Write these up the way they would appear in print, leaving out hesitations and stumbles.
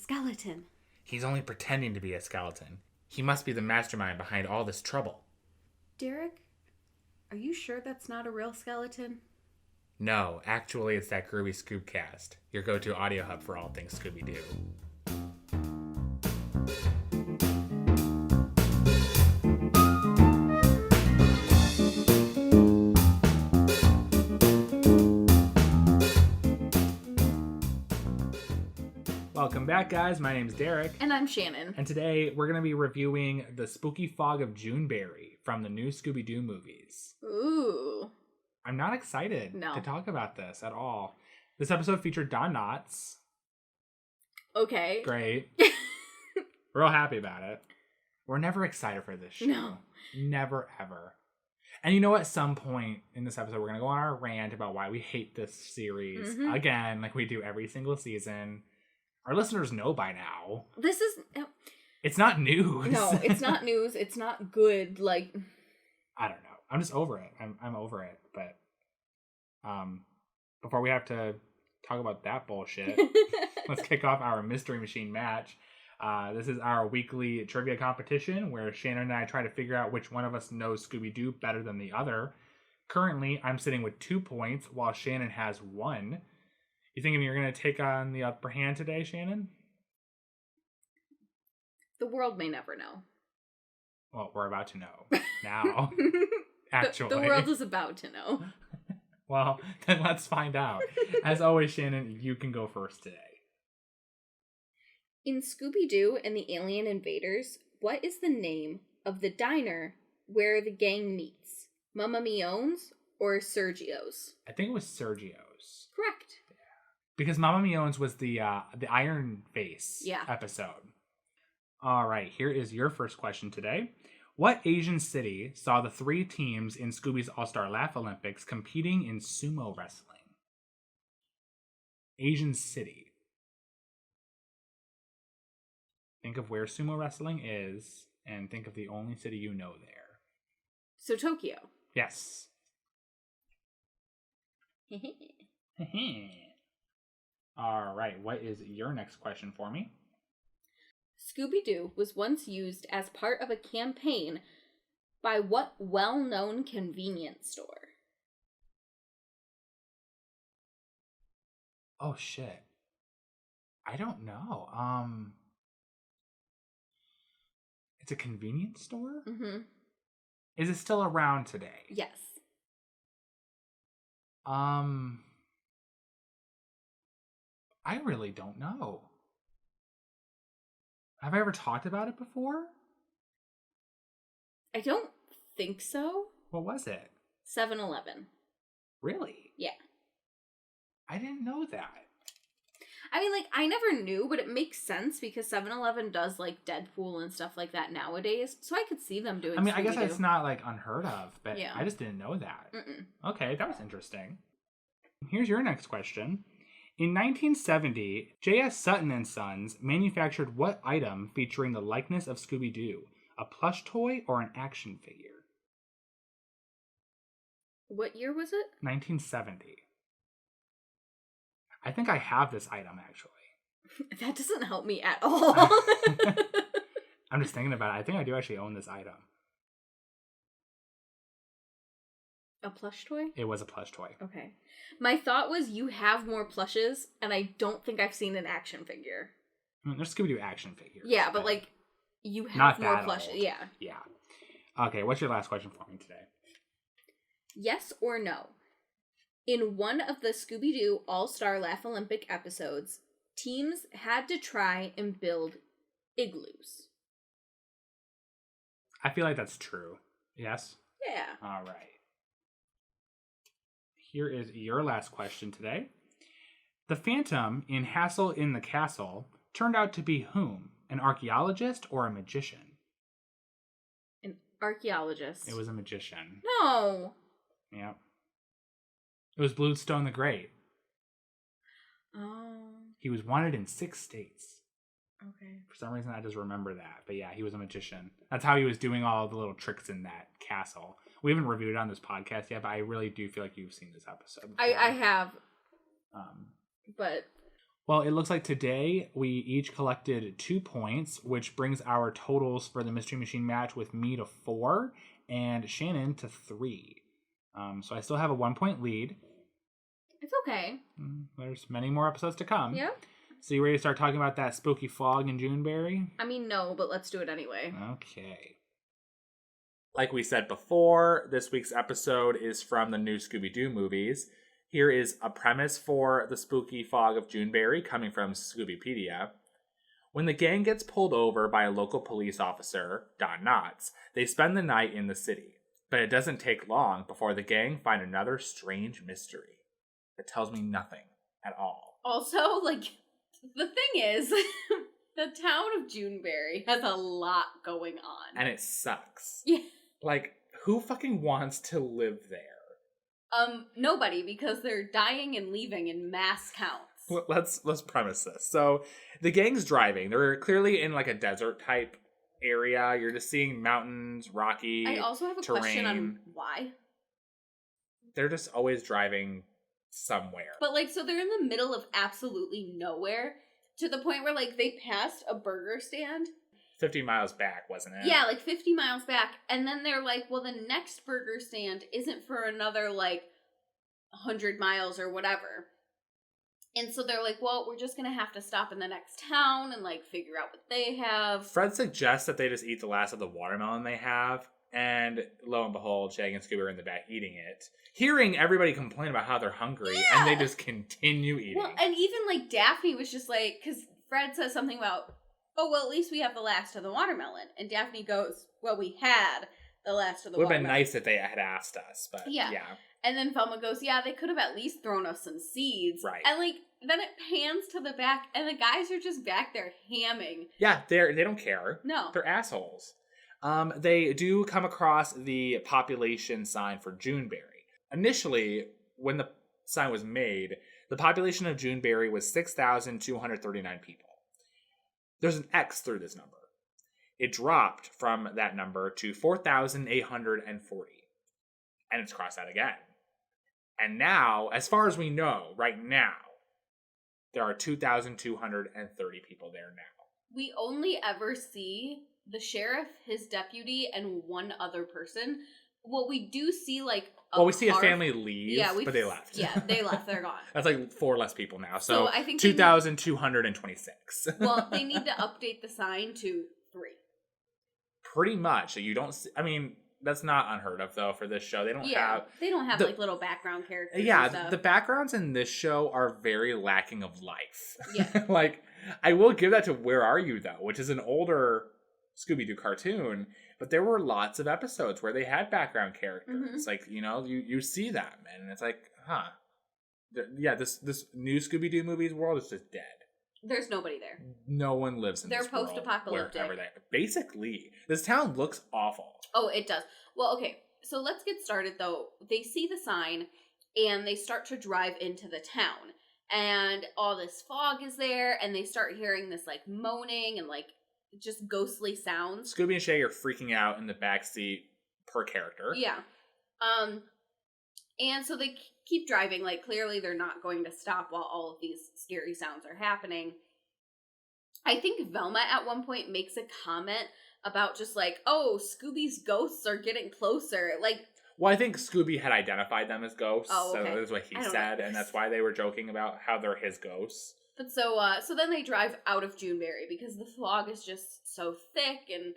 skeleton. He's only pretending to be a skeleton. He must be the mastermind behind all this trouble. Derek, are you sure that's not a real skeleton? No, actually it's that Groovy Scoobcast, your go-to audio hub for all things Scooby-Doo. Welcome back, guys. My name's Derek. And I'm Shannon. And today we're going to be reviewing the Spooky Fog of Juneberry from the new Scooby-Doo movies. Ooh. I'm not excited to talk about this at all. This episode featured Don Knotts. Okay. Great. We're all happy about it. We're never excited for this show. No. Never, ever. And you know, at some point in this episode, we're going to go on our rant about why we hate this series. Mm-hmm. Again, like we do every single season. Our listeners know by now. This is... It's not news. No, it's not news. It's not good. Like... I don't know. I'm just over it. I'm over it. But before we have to talk about that bullshit, let's kick off our Mystery Machine match. This is our weekly trivia competition where Shannon and I try to figure out which one of us knows Scooby-Doo better than the other. Currently, I'm sitting with 2 points while Shannon has 1. You think you're going to take on the upper hand today, Shannon? The world may never know. Well, we're about to know now. Actually. The world is about to know. Well, then let's find out. As always, Shannon, you can go first today. In Scooby-Doo and the Alien Invaders, what is the name of the diner where the gang meets? Mamma Mione's or Sergio's? I think it was Sergio's. Correct. Yeah. Because Mamma Mione's was the Iron Face episode. All right, here is your first question today. What Asian city saw the 3 teams in Scooby's All-Star Laugh Olympics competing in sumo wrestling? Asian city. Think of where sumo wrestling is, and think of the only city you know there. So Tokyo. Yes. All right, what is your next question for me? Scooby-Doo was once used as part of a campaign by what well-known convenience store? Oh, shit. I don't know. It's a convenience store? Mm-hmm. Is it still around today? Yes. I really don't know. Have I ever talked about it before? I don't think so. What was it? 7-Eleven. Really? Yeah. I didn't know that. I mean, like, I never knew, but it makes sense because 7-Eleven does, like, Deadpool and stuff like that nowadays. So I could see them doing I guess it's not, like, unheard of, but yeah. I just didn't know that. Mm-mm. Okay, that was interesting. Here's your next question. In 1970, J.S. Sutton & Sons manufactured what item featuring the likeness of Scooby-Doo? A plush toy or an action figure? What year was it? 1970. I think I have this item, actually. That doesn't help me at all. I'm just thinking about it. I think I do actually own this item. A plush toy? It was a plush toy. Okay. My thought was you have more plushes, and I don't think I've seen an action figure. There's Scooby-Doo action figures. Yeah, but like, you have not more that plushes. Old. Yeah. Yeah. Okay, what's your last question for me today? Yes or no? In one of the Scooby-Doo All-Star Laugh Olympic episodes, teams had to try and build igloos. I feel like that's true. Yes? Yeah. All right. Here is your last question today. The Phantom in Hassle in the Castle turned out to be whom? An archaeologist or a magician? An archaeologist. It was a magician. No. Yep. It was Bluestone the Great. Oh. He was wanted in 6 states. Okay. For some reason, I just remember that. But yeah, he was a magician. That's how he was doing all the little tricks in that castle. We haven't reviewed it on this podcast yet, but I really do feel like you've seen this episode before. I have. But Well, it looks like today we each collected 2 points, which brings our totals for the Mystery Machine match with me to 4 and Shannon to 3. So I still have a 1-point lead. It's okay. There's many more episodes to come. Yep. So you ready to start talking about that Spooky Fog in Juneberry? I mean, no, but let's do it anyway. Okay. Like we said before, this week's episode is from the new Scooby-Doo movies. Here is a premise for the Spooky Fog of Juneberry coming from Scoobypedia. When the gang gets pulled over by a local police officer, Don Knotts, they spend the night in the city. But it doesn't take long before the gang find another strange mystery. It tells me nothing at all. Also, like, the thing is, the town of Juneberry has a lot going on. And it sucks. Yeah. Like, who fucking wants to live there? Nobody, because they're dying and leaving in mass counts. Let's premise this. So, the gang's driving. They're clearly in, like, a desert type area. You're just seeing mountains, rocky I also have a terrain. question on why. They're just always driving somewhere. But, like, so they're in the middle of absolutely nowhere, to the point where, like, they passed a burger stand. 50 miles back, wasn't it? Yeah, like 50 miles back. And then they're like, well, the next burger stand isn't for another, like, 100 miles or whatever. And so they're like, well, we're just going to have to stop in the next town and, like, figure out what they have. Fred suggests that they just eat the last of the watermelon they have. And lo and behold, Shaggy and Scooby are in the back eating it. Hearing everybody complain about how they're hungry, and they just continue eating. Well, and even, like, Daphne was just like, because Fred says something about, oh, well, at least we have the last of the watermelon. And Daphne goes, well, we had the last of the watermelon. Would have been nice if they had asked us, but yeah. And then Velma goes, yeah, they could have at least thrown us some seeds. Right. And, like, then it pans to the back, and the guys are just back there hamming. Yeah, they don't care. No. They're assholes. They do come across the population sign for Juneberry. Initially, when the sign was made, the population of Juneberry was 6,239 people. There's an X through this number. It dropped from that number to 4,840. And it's crossed out again. And now, as far as we know, right now, there are 2,230 people there now. We only ever see the sheriff, his deputy, and one other person. Well, we do see, like, we see a family leave, but they left. Yeah, they left. They're gone. That's like 4 less people now. So I think 2,226. Well, they need to update the sign to 3. Pretty much. You don't see, I mean, that's not unheard of, though, for this show. They don't have like, little background characters. Yeah, and stuff. The backgrounds in this show are very lacking of life. Yeah. Like, I will give that to Where Are You, though, which is an older Scooby-Doo cartoon, but there were lots of episodes where they had background characters. Mm-hmm. Like, you know, you see them, and it's like, huh. Yeah, this new Scooby-Doo movies world is just dead. There's nobody there. No one lives in this world. They're post-apocalyptic. Basically, this town looks awful. Oh, it does. Well, okay, so let's get started, though. They see the sign, and they start to drive into the town. And all this fog is there, and they start hearing this, like, moaning and, like, just ghostly sounds. Scooby and Shaggy are freaking out in the backseat per character. Yeah. And so they keep driving. Like, clearly they're not going to stop while all of these scary sounds are happening. I think Velma at one point makes a comment about just like, oh, Scooby's ghosts are getting closer. Like, well, I think Scooby had identified them as ghosts. Oh, okay. So that's what he said, and that's why they were joking about how they're his ghosts. But so then they drive out of Juneberry because the fog is just so thick and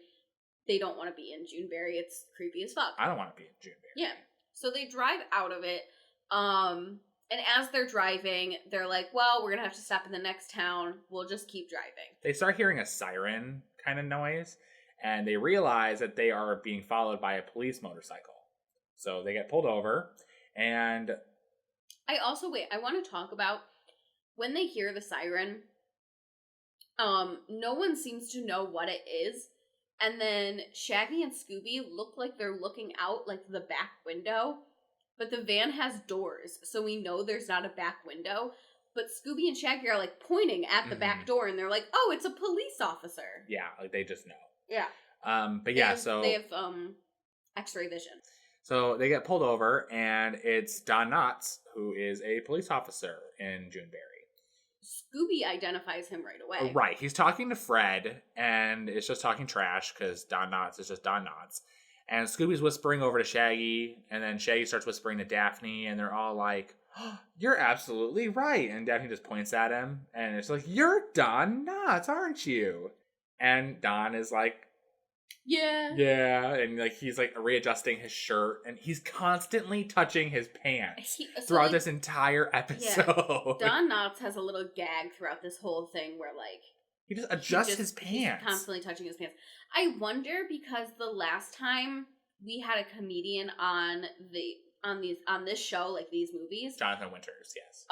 they don't want to be in Juneberry. It's creepy as fuck. I don't want to be in Juneberry. Yeah. So they drive out of it. And as they're driving, they're like, well, we're going to have to stop in the next town. We'll just keep driving. They start hearing a siren kind of noise, and they realize that they are being followed by a police motorcycle. So they get pulled over, and I want to talk about when they hear the siren, no one seems to know what it is. And then Shaggy and Scooby look like they're looking out like the back window, but the van has doors, so we know there's not a back window. But Scooby and Shaggy are like pointing at the back door, and they're like, "Oh, it's a police officer." Yeah, like they just know. Yeah. But yeah, so they have X-ray vision. So they get pulled over, and it's Don Knotts, who is a police officer in Juneberry. Scooby identifies him right away. Right. He's talking to Fred, and it's just talking trash because Don Knotts is just Don Knotts. And Scooby's whispering over to Shaggy, and then Shaggy starts whispering to Daphne, and they're all like, oh, you're absolutely right. And Daphne just points at him, and it's like, you're Don Knotts, aren't you? And Don is like, yeah, and like he's like readjusting his shirt, and he's constantly touching his pants throughout this entire episode. Yeah. Don Knotts has a little gag throughout this whole thing where like he just adjusts his pants. He's constantly touching his pants. I wonder because the last time we had a comedian on this show, like these movies, Jonathan Winters, yes.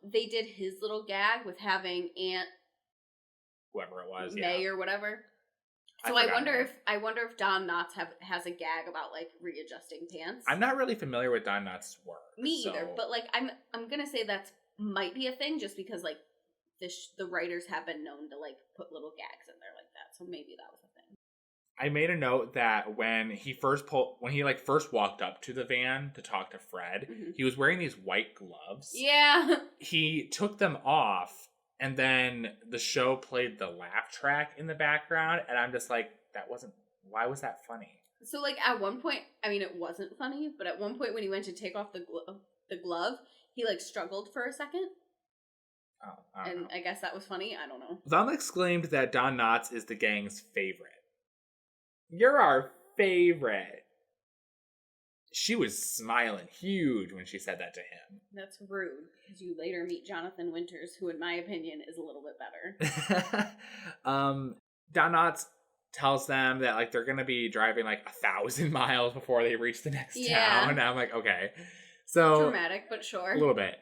They did his little gag with having Aunt whoever it was, May or whatever. So I wonder if Don Knotts has a gag about like readjusting pants. I'm not really familiar with Don Knotts' work. Me either, but like I'm gonna say that might be a thing just because like the writers have been known to like put little gags in there like that, so maybe that was a thing. I made a note that when he first walked up to the van to talk to Fred, he was wearing these white gloves. Yeah. He took them off. And then the show played the laugh track in the background, and I'm just like, why was that funny? So, like, at one point, I mean, it wasn't funny, but at one point when he went to take off the glove, he, like, struggled for a second. Oh, I don't know. I guess that was funny. I don't know. Velma exclaimed that Don Knotts is the gang's favorite. You're our favorite. She was smiling huge when she said that to him. That's rude, because you later meet Jonathan Winters, who, in my opinion, is a little bit better. Don Knotts tells them that like they're gonna be driving like 1,000 miles before they reach the next town. And I'm like, okay, so dramatic, but sure, a little bit.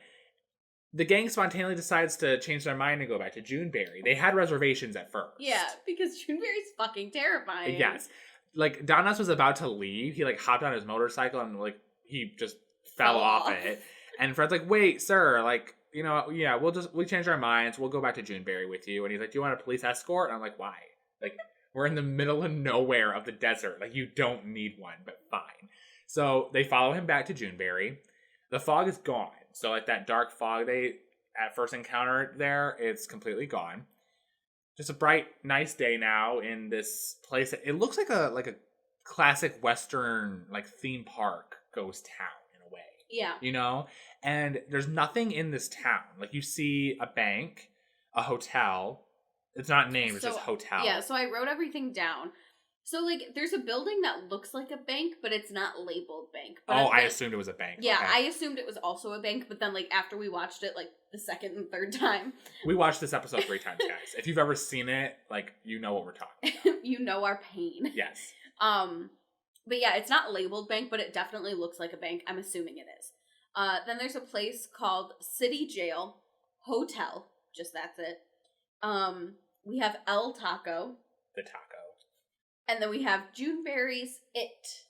The gang spontaneously decides to change their mind and go back to Juneberry. They had reservations at first. Yeah, because Juneberry's fucking terrifying. Yes. Like, Don Knotts was about to leave. He, like, hopped on his motorcycle and, like, he just fell off it. And Fred's like, wait, sir, like, you know, yeah, we changed our minds. We'll go back to Juneberry with you. And he's like, do you want a police escort? And I'm like, why? Like, we're in the middle of nowhere of the desert. Like, you don't need one, but fine. So they follow him back to Juneberry. The fog is gone. So, like, that dark fog they at first encountered there, it's completely gone. Just a bright, nice day now in this place. It looks like a classic Western like theme park ghost town in a way. Yeah. You know? And there's nothing in this town. Like you see a bank, a hotel. It's not named, it's just hotel. Yeah, so I wrote everything down. So like there's a building that looks like a bank, but it's not labeled bank. But I assumed it was a bank. Yeah, okay. I assumed it was also a bank, but then like after we watched it like the second and third time. We watched this episode 3 times, guys. If you've ever seen it, like you know what we're talking about. You know our pain. Yes. But yeah, it's not labeled bank, but it definitely looks like a bank. I'm assuming it is. Then there's a place called City Jail Hotel. Just that's it. We have El Taco. The taco. And then we have Juneberry's It.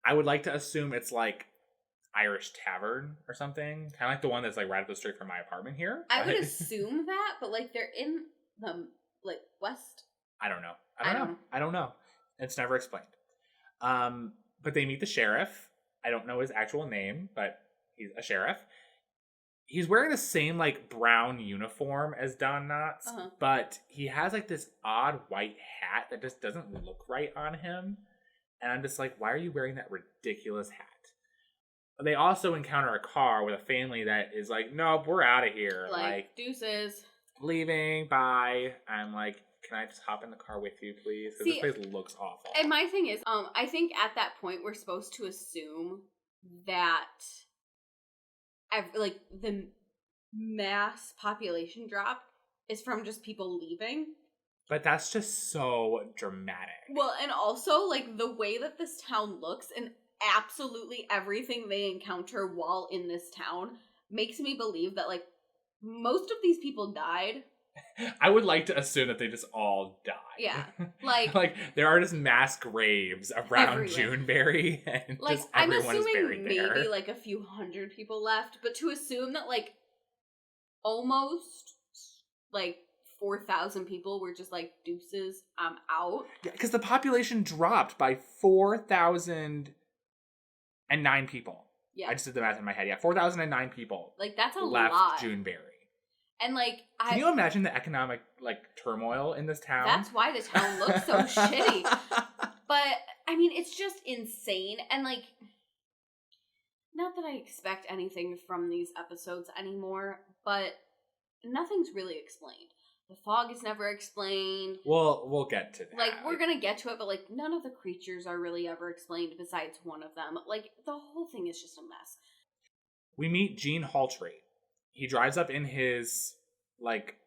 I would like to assume it's like Irish Tavern or something. Kind of like the one that's like right up the street from my apartment here. I would assume that, but like they're in the like west. I don't know. I don't know. It's never explained. But they meet the sheriff. I don't know his actual name, but he's a sheriff. He's wearing the same like brown uniform as Don Knotts, but he has like this odd white hat that just doesn't look right on him. And I'm just like, why are you wearing that ridiculous hat? They also encounter a car with a family that is like, nope, we're out of here. Like deuces. Leaving, bye. I'm like, can I just hop in the car with you, please? Because this place looks awful. And my thing is, I think at that point we're supposed to assume that like the mass population drop is from just people leaving. But that's just so dramatic. Well, and also like the way that this town looks and absolutely everything they encounter while in this town makes me believe that like most of these people died. I would like to assume that they just all died. Yeah. Like there are just mass graves around everywhere. Juneberry and like just I'm everyone is assuming buried maybe there. like a few hundred people left, but to assume that like almost like 4,000 people were just like deuces, I'm out. Yeah, because the population dropped by 4,009 people. Yeah. I just did the math in my head. Yeah, 4,009 people. Like that's a left lot. Juneberry. And, like, Can you imagine the economic, like, turmoil in this town? That's why the town looks so shitty. But, I mean, it's just insane. And, like, not that I expect anything from these episodes anymore, but nothing's really explained. The fog is never explained. Well, we'll get to that. Like, we're gonna get to it, but, like, none of the creatures are really ever explained besides one of them. Like, the whole thing is just a mess. We meet Gene Haltry. He drives up in his, like,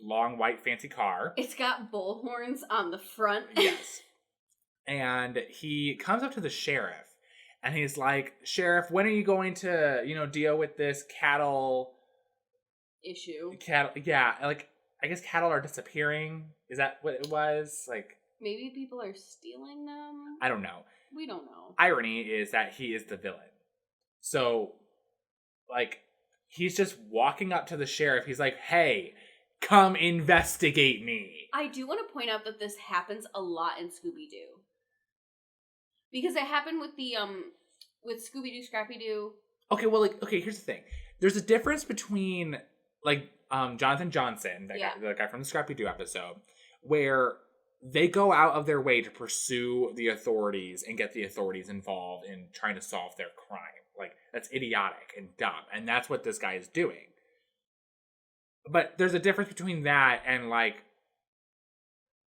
long, white, fancy car. It's got bull horns on the front. Yes. And he comes up to the sheriff, and he's like, Sheriff, when are you going to, deal with this cattle... issue? Yeah, like, I guess cattle are disappearing. Is that what it was? Like, maybe people are stealing them? I don't know. We don't know. Irony is that he is the villain. So, like, he's just walking up to the sheriff. He's like, hey, come investigate me. I do want to point out that this happens a lot in Scooby-Doo. Because it happened with the, with Scooby-Doo, Scrappy-Doo. Okay, well, like, here's the thing. There's a difference between, like, Jonathan Johnson, the guy from the Scrappy-Doo episode, where they go out of their way to pursue the authorities and get the authorities involved in trying to solve their crime. Like, that's idiotic and dumb. And that's what this guy is doing. But there's a difference between that and, like,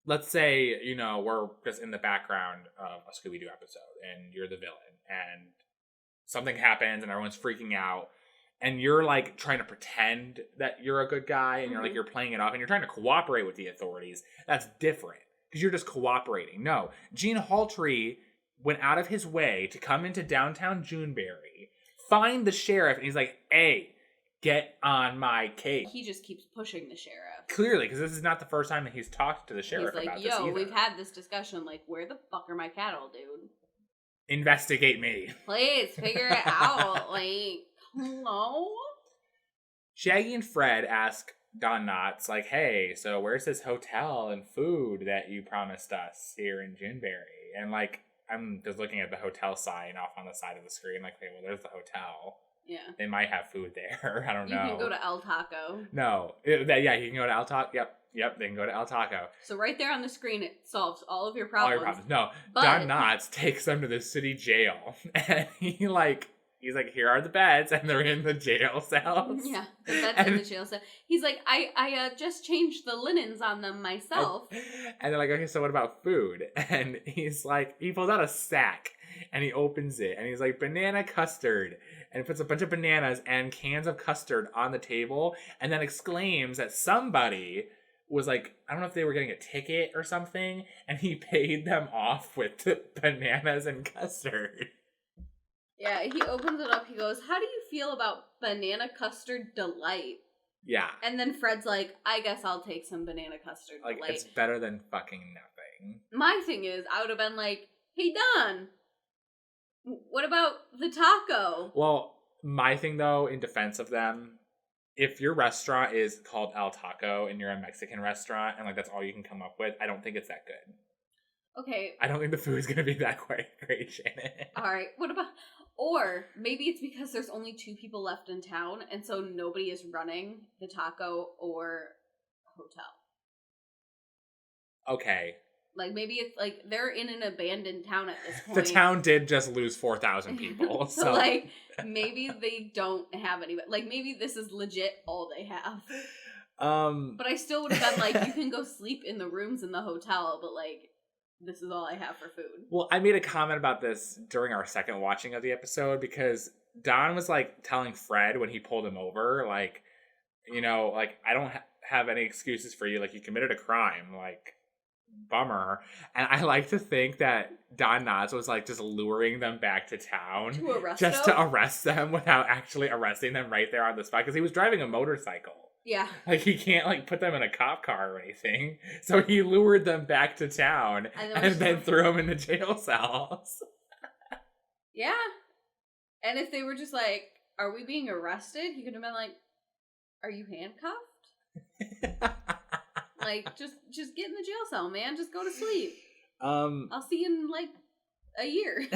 let's say, we're just in the background of a Scooby-Doo episode and you're the villain and something happens and everyone's freaking out and you're, like, trying to pretend that you're a good guy and you're, like, you're playing it off and you're trying to cooperate with the authorities. That's different because you're just cooperating. No, Gene Haltry went out of his way to come into downtown Juneberry, find the sheriff, and he's like, hey, get on my case. He just keeps pushing the sheriff. Clearly, because this is not the first time that he's talked to the sheriff about this either. He's like, yo, we've had this discussion. Like, where the fuck are my cattle, dude? Investigate me. Please, figure it out. Like, hello? Shaggy and Fred ask Don Knotts, like, hey, so where's this hotel and food that you promised us here in Juneberry? And, like, I'm just looking at the hotel sign off on the side of the screen, like, okay, well, there's the hotel. Yeah. They might have food there. I don't know. You can go to El Taco. No. You can go to El Taco. Yep, they can go to El Taco. So right there on the screen, it solves all of your problems. All your problems. No. But Don Knotts takes them to the city jail. And he's like, here are the beds, and they're in the jail cells. Yeah, the beds in the jail cell. He's like, I just changed the linens on them myself. And they're like, okay, so what about food? And he's like, he pulls out a sack, and he opens it, and he's like, banana custard. And puts a bunch of bananas and cans of custard on the table, and then exclaims that somebody was like, I don't know if they were getting a ticket or something, and he paid them off with the bananas and custard. Yeah, he opens it up, he goes, how do you feel about banana custard delight? Yeah. And then Fred's like, I guess I'll take some banana custard delight. Like, it's better than fucking nothing. My thing is, I would have been like, hey, Don, what about the taco? Well, my thing, though, in defense of them, if your restaurant is called El Taco and you're a Mexican restaurant and, like, that's all you can come up with, I don't think it's that good. Okay. I don't think the food's going to be that great, Shannon. All right. What about... Or maybe it's because there's only 2 people left in town, and so nobody is running the taco or hotel. Okay. Like, maybe it's, like, they're in an abandoned town at this point. The town did just lose 4,000 people, so... like, maybe they don't have any... Like, maybe this is legit all they have. But I still would have been like, you can go sleep in the rooms in the hotel, but, like, this is all I have for food. Well, I made a comment about this during our second watching of the episode, because Don was, like, telling Fred when he pulled him over, like, like, I don't have any excuses for you. Like, you committed a crime. Like... bummer. And I like to think that Don Knotts was like just luring them back to town to arrest just to arrest them without actually arresting them right there on the spot, because he was driving a motorcycle. Yeah. Like, he can't, like, put them in a cop car or anything. So he lured them back to town and then threw them in the jail cells. Yeah. And if they were just like, are we being arrested? He could have been like, are you handcuffed? Like, just get in the jail cell, man. Just go to sleep. I'll see you in, like, a year.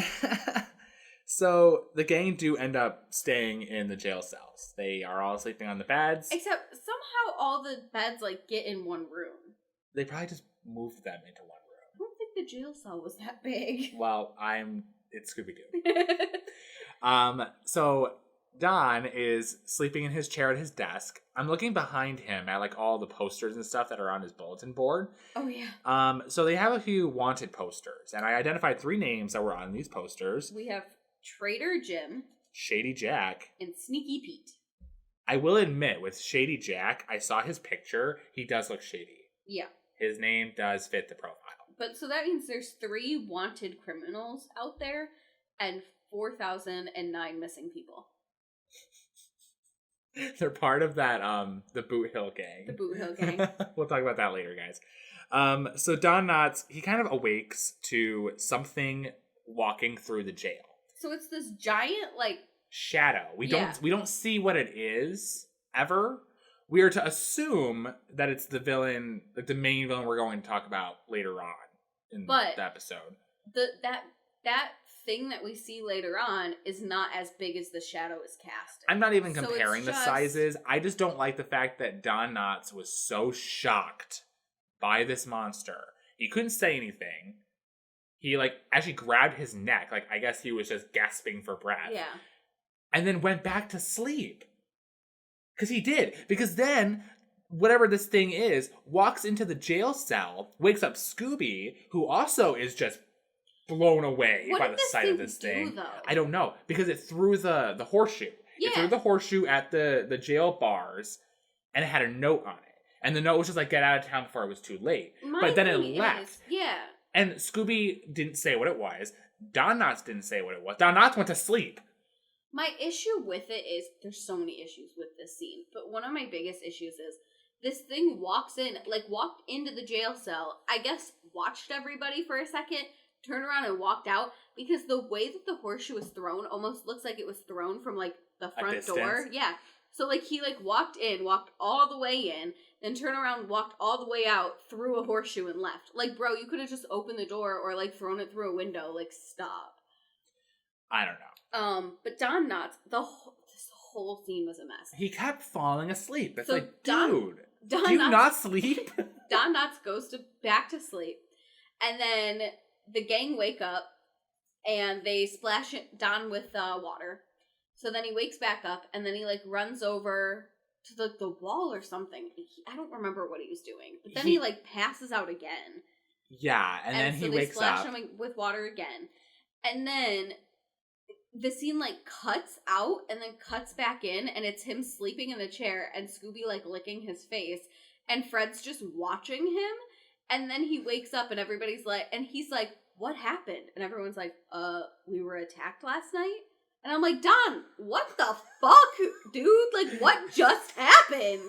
So the gang do end up staying in the jail cells. They are all sleeping on the beds. Except somehow all the beds, like, get in one room. They probably just moved them into one room. I don't think the jail cell was that big. Well, it's Scooby-Doo. So Don is sleeping in his chair at his desk. I'm looking behind him at, like, all the posters and stuff that are on his bulletin board. Oh, yeah. So they have a few wanted posters, and I identified 3 names that were on these posters. We have Traitor Jim, Shady Jack, and Sneaky Pete. I will admit, with Shady Jack, I saw his picture. He does look shady. Yeah. His name does fit the profile. But so that means there's 3 wanted criminals out there and 4,009 missing people. They're part of that, the Boot Hill gang. The Boot Hill gang. We'll talk about that later, guys. So Don Knotts, he kind of awakes to something walking through the jail. So it's this giant, like... shadow. We don't see what it is, ever. We are to assume that it's the villain, like the main villain we're going to talk about later on in the episode. That thing that we see later on is not as big as the shadow is cast. I'm not even comparing the sizes. I just don't like the fact that Don Knotts was so shocked by this monster. He couldn't say anything. He, like, actually grabbed his neck. Like, I guess he was just gasping for breath. Yeah. And then went back to sleep. Because he did. Because then, whatever this thing is, walks into the jail cell, wakes up Scooby, who also is just blown away by the sight of this thing. Though? I don't know. Because it threw the horseshoe. Yeah. It threw the horseshoe at the jail bars, and it had a note on it. And the note was just like, get out of town before it was too late. But then it left. Yeah. And Scooby didn't say what it was. Don Knotts didn't say what it was. Don Knotts went to sleep. My issue with it is, there's so many issues with this scene, but one of my biggest issues is, this thing walked into the jail cell, I guess watched everybody for a second, turned around and walked out, because the way that the horseshoe was thrown almost looks like it was thrown from, like, the front door. Yeah. So, like, he, like, walked all the way in, then turned around, walked all the way out, threw a horseshoe and left. Like, bro, you could have just opened the door or, like, thrown it through a window. Like, stop. I don't know. But Don Knotts, this whole scene was a mess. He kept falling asleep. It's so like, dude, do you Knotts, not sleep? Don Knotts goes back to sleep, and then the gang wake up, and they splash Don with water. So then he wakes back up, and then he, like, runs over to the wall or something. I don't remember what he was doing. But then he like, passes out again. Yeah, and then he wakes up. So they splash him with water again. And then the scene, like, cuts out and then cuts back in, and it's him sleeping in the chair and Scooby, like, licking his face. And Fred's just watching him. And then he wakes up and everybody's like, and he's like, what happened? And everyone's like, we were attacked last night? And I'm like, Don, what the fuck, dude? Like, what just happened?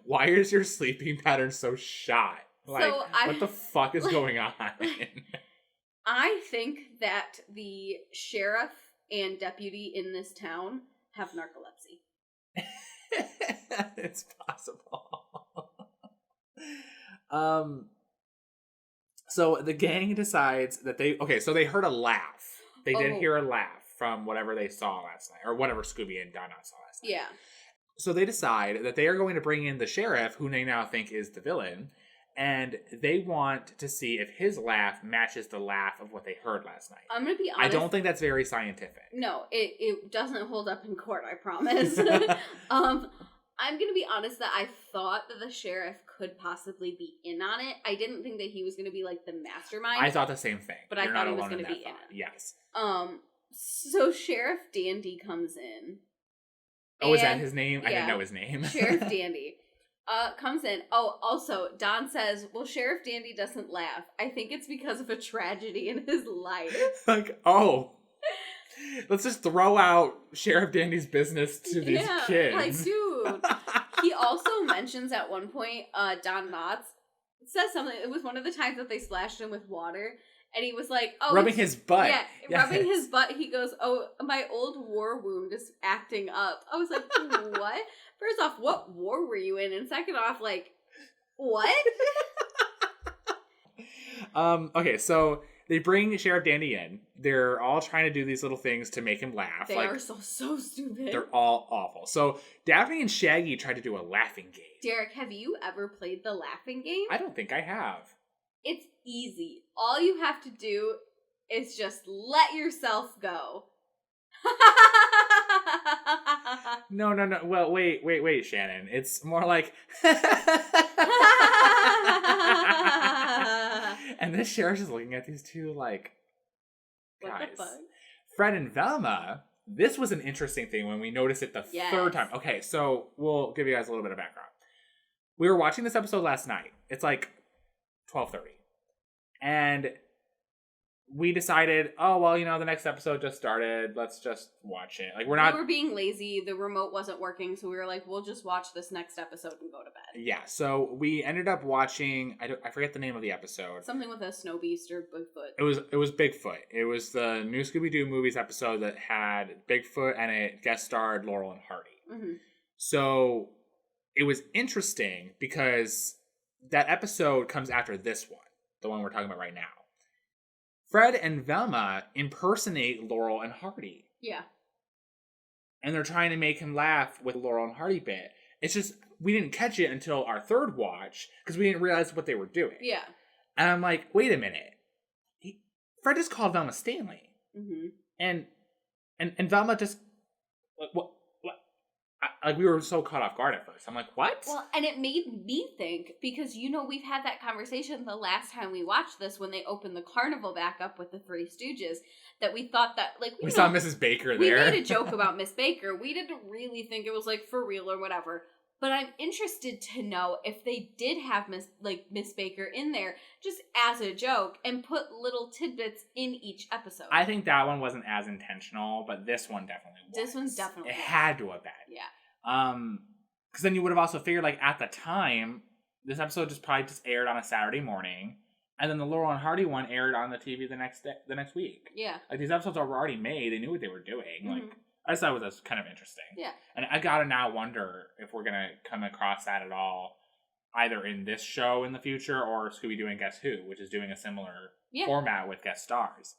Why is your sleeping pattern so shot? Like, so what the fuck is going on? I think that the sheriff and deputy in this town have narcolepsy. It's possible. So the gang decides that so they heard a laugh. They did hear a laugh from whatever they saw last night, or whatever Scooby and Donna saw last night. Yeah. So they decide that they are going to bring in the sheriff, who they now think is the villain, and they want to see if his laugh matches the laugh of what they heard last night. I'm going to be honest. I don't think that's very scientific. No, it doesn't hold up in court, I promise. I'm going to be honest that I thought that the sheriff could possibly be in on it. I didn't think that he was going to be, like, the mastermind. I thought the same thing. But I thought he was going to be in it. Yes. So Sheriff Dandy comes in. Oh, is that his name? Yeah, I didn't know his name. Sheriff Dandy comes in. Oh, also, Don says, well, Sheriff Dandy doesn't laugh. I think it's because of a tragedy in his life. Like, let's just throw out Sheriff Dandy's business to these kids. Like, dude. He also mentions at one point, Don Knotts says something. It was one of the times that they splashed him with water. And he was like, rubbing his butt. Yeah, yes. Rubbing his butt. He goes, oh, my old war wound is acting up. I was like, what? First off, what war were you in? And second off, like, what? Okay, so They bring Sheriff Dandy in. They're all trying to do these little things to make him laugh. They are so stupid. They're all awful. So Daphne and Shaggy tried to do a laughing game. Derek, have you ever played the laughing game? I don't think I have. It's easy. All you have to do is just let yourself go. No. Well, wait, Shannon. It's more like... And this sheriff is looking at these two like... What guys. the fuck? Fred and Velma, this was an interesting thing when we noticed it the third time. Okay, so we'll give you guys a little bit of background. We were watching this episode last night. It's like 12:30. And we decided, oh, well, the next episode just started. Let's just watch it. Like, we were being lazy. The remote wasn't working, so we were like, we'll just watch this next episode and go to bed. Yeah, so we ended up watching, I forget the name of the episode. Something with a snow beast or Bigfoot. It was Bigfoot. It was the new Scooby-Doo Movies episode that had Bigfoot and it guest starred Laurel and Hardy. Mm-hmm. So it was interesting because that episode comes after this one, the one we're talking about right now. Fred and Velma impersonate Laurel and Hardy. Yeah. And they're trying to make him laugh with Laurel and Hardy bit. It's just, we didn't catch it until our third watch because we didn't realize what they were doing. Yeah. And I'm like, wait a minute. Fred just called Velma Stanley. Mm-hmm. And Velma just, what? Like, we were so caught off guard at first. I'm like, what? Well, and it made me think, because, we've had that conversation the last time we watched this when they opened the carnival back up with the Three Stooges, that we thought that, like, we saw Mrs. Baker there. We made a joke about Miss Baker. We didn't really think it was, like, for real or whatever. But I'm interested to know if they did have Miss Baker in there just as a joke and put little tidbits in each episode. I think that one wasn't as intentional, but this one definitely was. This one's definitely It had to have been. Yeah. Because then you would have also figured, like, at the time, this episode probably aired on a Saturday morning, and then the Laurel and Hardy one aired on the TV the next week. Yeah. Like, these episodes were already made. They knew what they were doing. Mm-hmm. Like, I just thought it was kind of interesting. Yeah. And I gotta now wonder if we're gonna come across that at all, either in this show in the future or Scooby-Doo and Guess Who, which is doing a similar format with guest stars.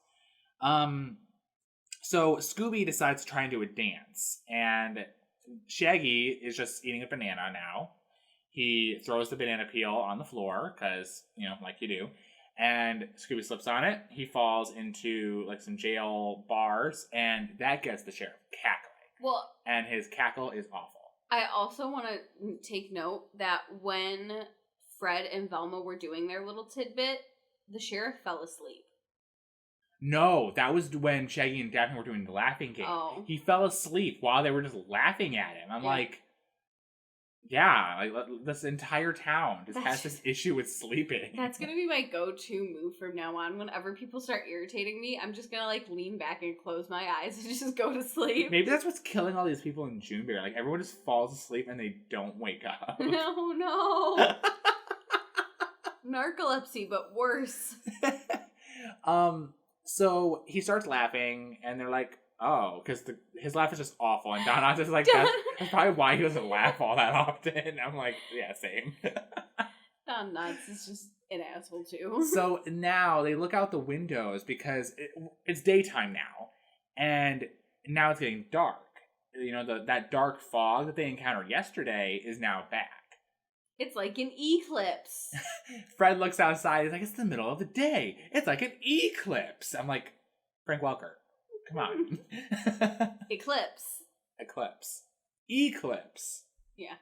So Scooby decides to try and do a dance, and Shaggy is just eating a banana now. He throws the banana peel on the floor, because, like you do. And Scooby slips on it. He falls into, like, some jail bars, and that gets the sheriff cackling. Well, and his cackle is awful. I also want to take note that when Fred and Velma were doing their little tidbit, the sheriff fell asleep. No, that was when Shaggy and Daphne were doing the laughing game. Oh. He fell asleep while they were just laughing at him. I'm like, yeah, like, this entire town just has this issue with sleeping. That's going to be my go-to move from now on. Whenever people start irritating me, I'm just going to, like, lean back and close my eyes and just go to sleep. Maybe that's what's killing all these people in Juneberry. Like, everyone just falls asleep and they don't wake up. No. Narcolepsy, but worse. So he starts laughing, and they're like, oh, because his laugh is just awful. And Donna's just like, that's probably why he doesn't laugh all that often. I'm like, yeah, same. Don Knotts is just an asshole, too. So now they look out the windows because it's daytime now. And now it's getting dark. That dark fog that they encountered yesterday is now back. It's like an eclipse. Fred looks outside. He's like, it's the middle of the day. It's like an eclipse. I'm like, Frank Welker, come on. Eclipse. Eclipse. Yeah.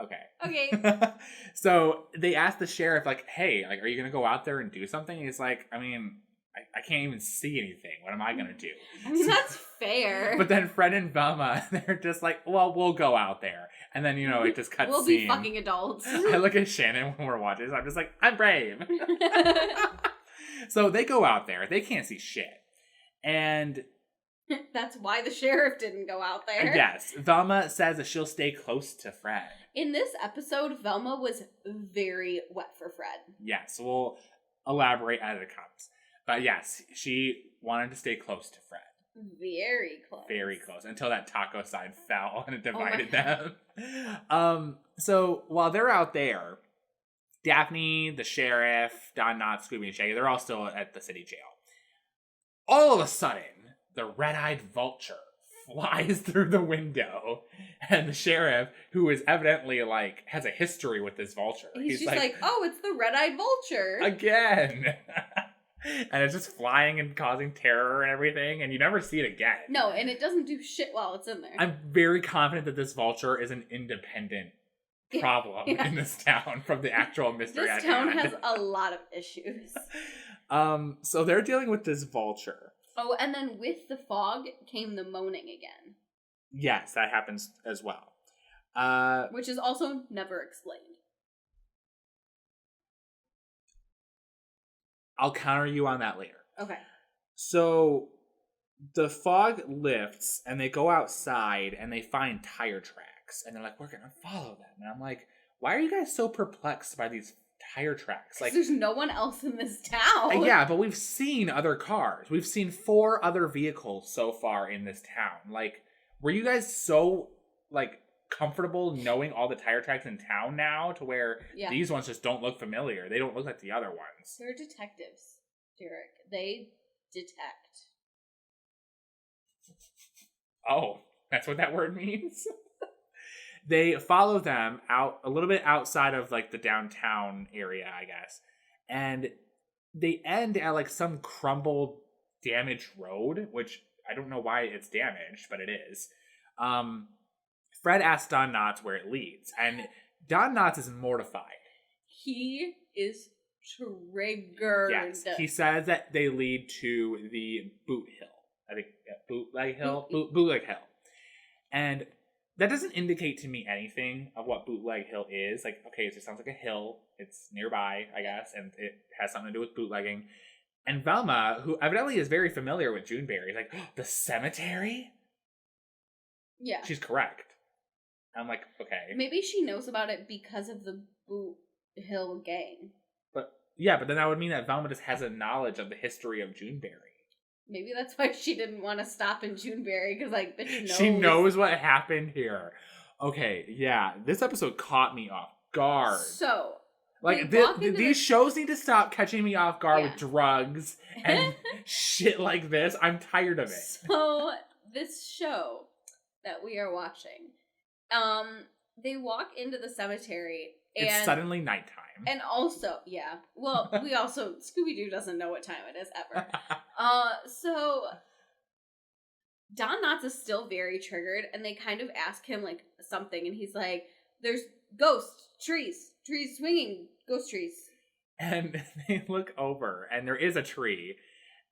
Okay. So they asked the sheriff, like, hey, like, are you going to go out there and do something? And he's like, I mean, I can't even see anything. What am I going to do? I mean, that's fair. But then Fred and Velma, they're just like, well, we'll go out there. And then, it just cuts We'll be fucking adults. I look at Shannon when we're watching this. I'm just like, I'm brave. So they go out there. They can't see shit. And that's why the sheriff didn't go out there. Yes. Velma says that she'll stay close to Fred. In this episode, Velma was very wet for Fred. Yes. We'll elaborate as it comes. But yes, she wanted to stay close to Fred. Very close. Very close. Until that taco sign fell and it divided them. So while they're out there, Daphne, the sheriff, Don Knotts, Scooby, and Shaggy, they're all still at the city jail. All of a sudden, the red-eyed vulture flies through the window, and the sheriff, who is evidently, like, has a history with this vulture. He's just like, oh, it's the red-eyed vulture. Again! And it's just flying and causing terror and everything, and you never see it again. No, and it doesn't do shit while it's in there. I'm very confident that this vulture is an independent problem in this town from the actual mystery. This town has a lot of issues. So they're dealing with this vulture. Oh, and then with the fog came the moaning again. Yes, that happens as well. Which is also never explained. I'll counter you on that later. Okay. So the fog lifts and they go outside and they find tire tracks. And they're like, we're going to follow them. And I'm like, why are you guys so perplexed by these tire tracks? Like, there's no one else in this town. Yeah, but we've seen other cars. We've seen 4 other vehicles so far in this town. Like, were you guys so, like, comfortable knowing all the tire tracks in town now to where these ones just don't look familiar? They don't look like the other ones. They're detectives, Derek. They detect. Oh, that's what that word means? They follow them out a little bit outside of, like, the downtown area, I guess. And they end at, like, some crumbled, damaged road, which I don't know why it's damaged, but it is. Fred asks Don Knotts where it leads, and Don Knotts is mortified. He is triggered. Yes, he says that they lead to the Boot Hill. I think Bootleg Hill? Bootleg Hill. And that doesn't indicate to me anything of what Bootleg Hill is. Like, okay, it just sounds like a hill. It's nearby, I guess, and it has something to do with bootlegging. And Velma, who evidently is very familiar with Juneberry, is like, oh, the cemetery? Yeah. She's correct. I'm like, okay. Maybe she knows about it because of the Boot Hill gang. But then that would mean that Velma just has a knowledge of the history of Juneberry. Maybe that's why she didn't want to stop in Juneberry, because, like, bitch knows. She knows what happened here. Okay, yeah. This episode caught me off guard. So, like, these shows need to stop catching me off guard with drugs and shit like this. I'm tired of it. So, this show that we are watching, they walk into the cemetery. And it's suddenly nighttime. And also, well, we also, Scooby-Doo doesn't know what time it is ever. So, Don Knotts is still very triggered, and they kind of ask him, like, something, and he's like, there's ghosts, trees swinging, ghost trees. And they look over, and there is a tree,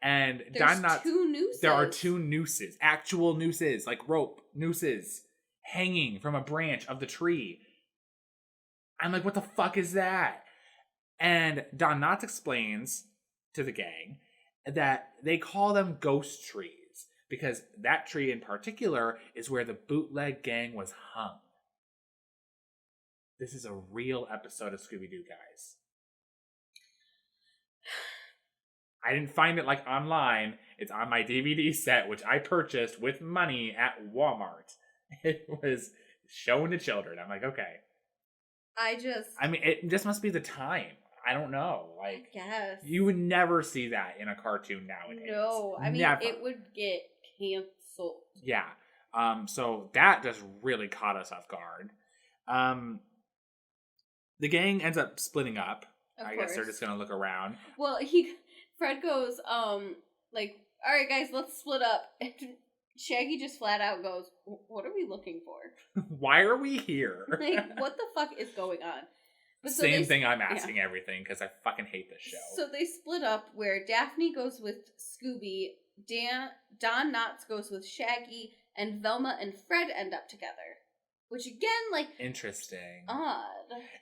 and there's Don Knotts... 2 nooses. There are 2 nooses, actual nooses, like rope nooses, hanging from a branch of the tree. I'm like, what the fuck is that? And Don Knotts explains to the gang that they call them ghost trees because that tree in particular is where the bootleg gang was hung. This is a real episode of Scooby-Doo, guys. I didn't find it, like, online. It's on my DVD set, which I purchased with money at Walmart. It was shown to children. I'm like, okay. I mean, it just must be the time. I don't know. Like, I guess. You would never see that in a cartoon nowadays. No, I mean, never. It would get canceled. Yeah. So that just really caught us off guard. The gang ends up splitting up. I guess they're just gonna look around. Well, Fred goes, like, all right, guys, let's split up. And Shaggy just flat out goes, what are we looking for? Why are we here? Like, what the fuck is going on? But Same thing I'm asking everything, because I fucking hate this show. So they split up where Daphne goes with Scooby, Don Knotts goes with Shaggy, and Velma and Fred end up together. Which again, like... Interesting. Odd.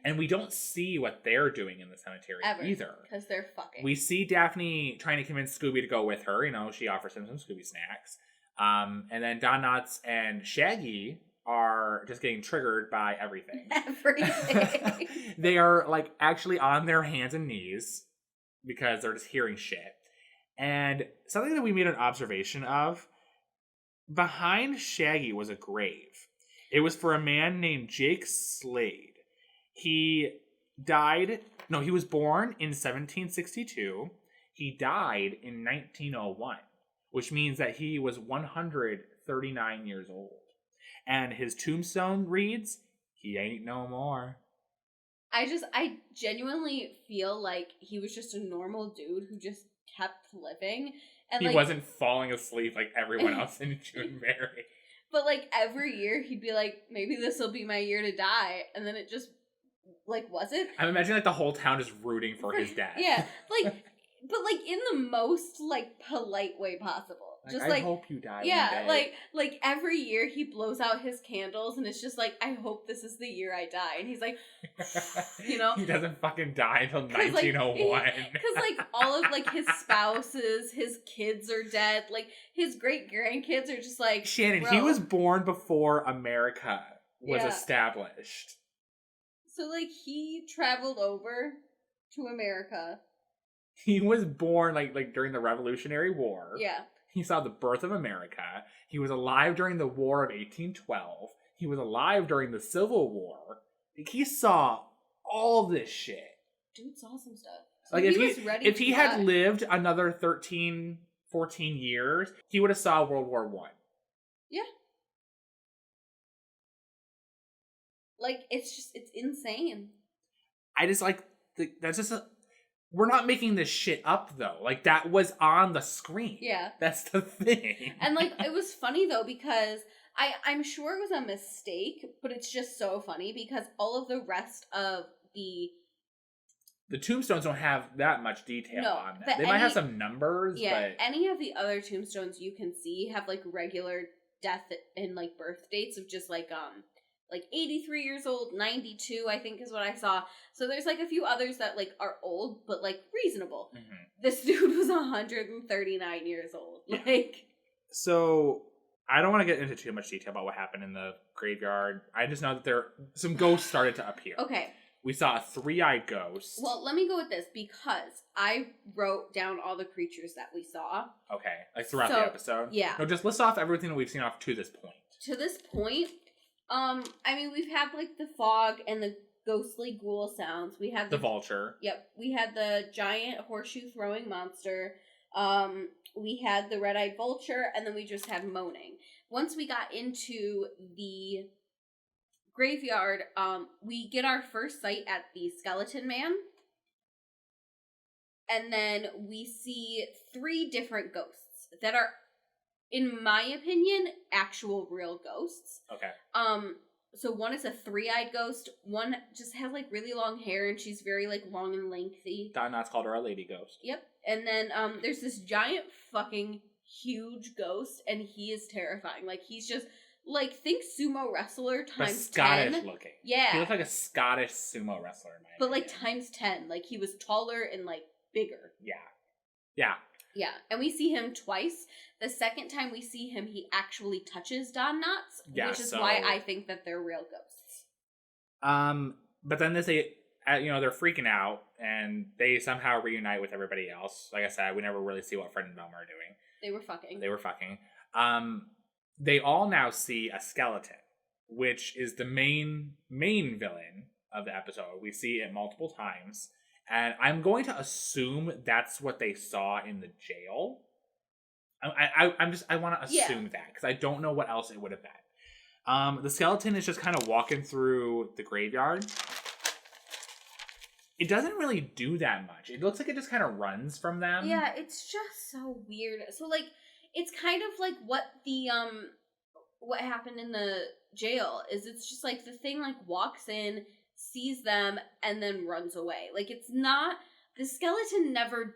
And we don't see what they're doing in the cemetery either. Because they're fucking. We see Daphne trying to convince Scooby to go with her. You know, she offers him some Scooby snacks. And then Don Knotts and Shaggy are just getting triggered by everything. Everything. They are, like, actually on their hands and knees because they're just hearing shit. And something that we made an observation of, behind Shaggy was a grave. It was for a man named Jake Slade. He he was born in 1762. He died in 1901, which means that he was 139 years old. And his tombstone reads, "He ain't no more." I genuinely feel like he was just a normal dude who just kept living. And he wasn't falling asleep like everyone else in Juneberry. But, like, every year he'd be like, maybe this will be my year to die. And then it just, like, wasn't. I'm imagining, like, the whole town is rooting for his death. Yeah, like, but, like, in the most, like, polite way possible. Just I hope you die yeah, one day. like, every year he blows out his candles and it's just like, I hope this is the year I die. And he's like, you know. He doesn't fucking die until 1901. Because, like, all of, like, his spouses, his kids are dead. Like, his great-grandkids are just like, Shannon, bro. he was born before America was established. So, like, he traveled over to America. He was born, like during the Revolutionary War. Yeah. He saw the birth of America. He was alive during the War of 1812. He was alive during the Civil War. He saw all this shit. Dude saw some stuff. So like, if he had die. lived another 13, 14 years, he would have saw World War I. Yeah. Like, it's insane. I just, like, that's just we're not making this shit up, though. Like, that was on the screen. Yeah. That's the thing. And, like, it was funny, though, because I'm sure it was a mistake, but it's just so funny because all of the rest of the tombstones don't have that much detail on them. They might have some numbers, yeah, but any of the other tombstones you can see have, like, regular death and, like, birth dates of just, like 83 years old, 92, I think is what I saw. So there's, like, a few others that, like, are old, but, like, reasonable. Mm-hmm. This dude was 139 years old. Yeah. Like, so I don't want to get into too much detail about what happened in the graveyard. I just know that some ghosts started to appear. Okay. We saw a 3-eyed ghost. Well, let me go with this because I wrote down all the creatures that we saw. Okay. Like throughout the episode? Yeah. No, just list off everything that we've seen off to this point. To this point, I mean, we've had, like, the fog and the ghostly ghoul sounds. We had the vulture. Yep. We had the giant horseshoe-throwing monster. We had the red-eyed vulture, and then we just had moaning. Once we got into the graveyard, we get our first sight at the skeleton man. And then we see 3 different ghosts that are, in my opinion, actual real ghosts. Okay. So one is a 3-eyed ghost. One just has, like, really long hair, and she's very, like, long and lengthy. Don Knotts called her a lady ghost. Yep. And then there's this giant fucking huge ghost, and he is terrifying. Like, he's just, like, think sumo wrestler times 10. Scottish looking. Yeah. He looked like a Scottish sumo wrestler in my But, opinion. like, times 10. Like, he was taller and, like, bigger. Yeah. Yeah. Yeah, and we see him twice. The second time we see him, he actually touches Don Knotts, which is why I think that they're real ghosts. But then they're freaking out, and they somehow reunite with everybody else. Like I said, we never really see what Fred and Velma are doing. They were fucking. They all now see a skeleton, which is the main villain of the episode. We see it multiple times. And I'm going to assume that's what they saw in the jail. I want to assume that because I don't know what else it would have been. The skeleton is just kind of walking through the graveyard. It doesn't really do that much. It looks like it just kind of runs from them. Yeah, it's just so weird. So, like, it's kind of like what the what happened in the jail is. It's just like the thing, like, walks in, sees them, and then runs away. Like, it's not, the skeleton never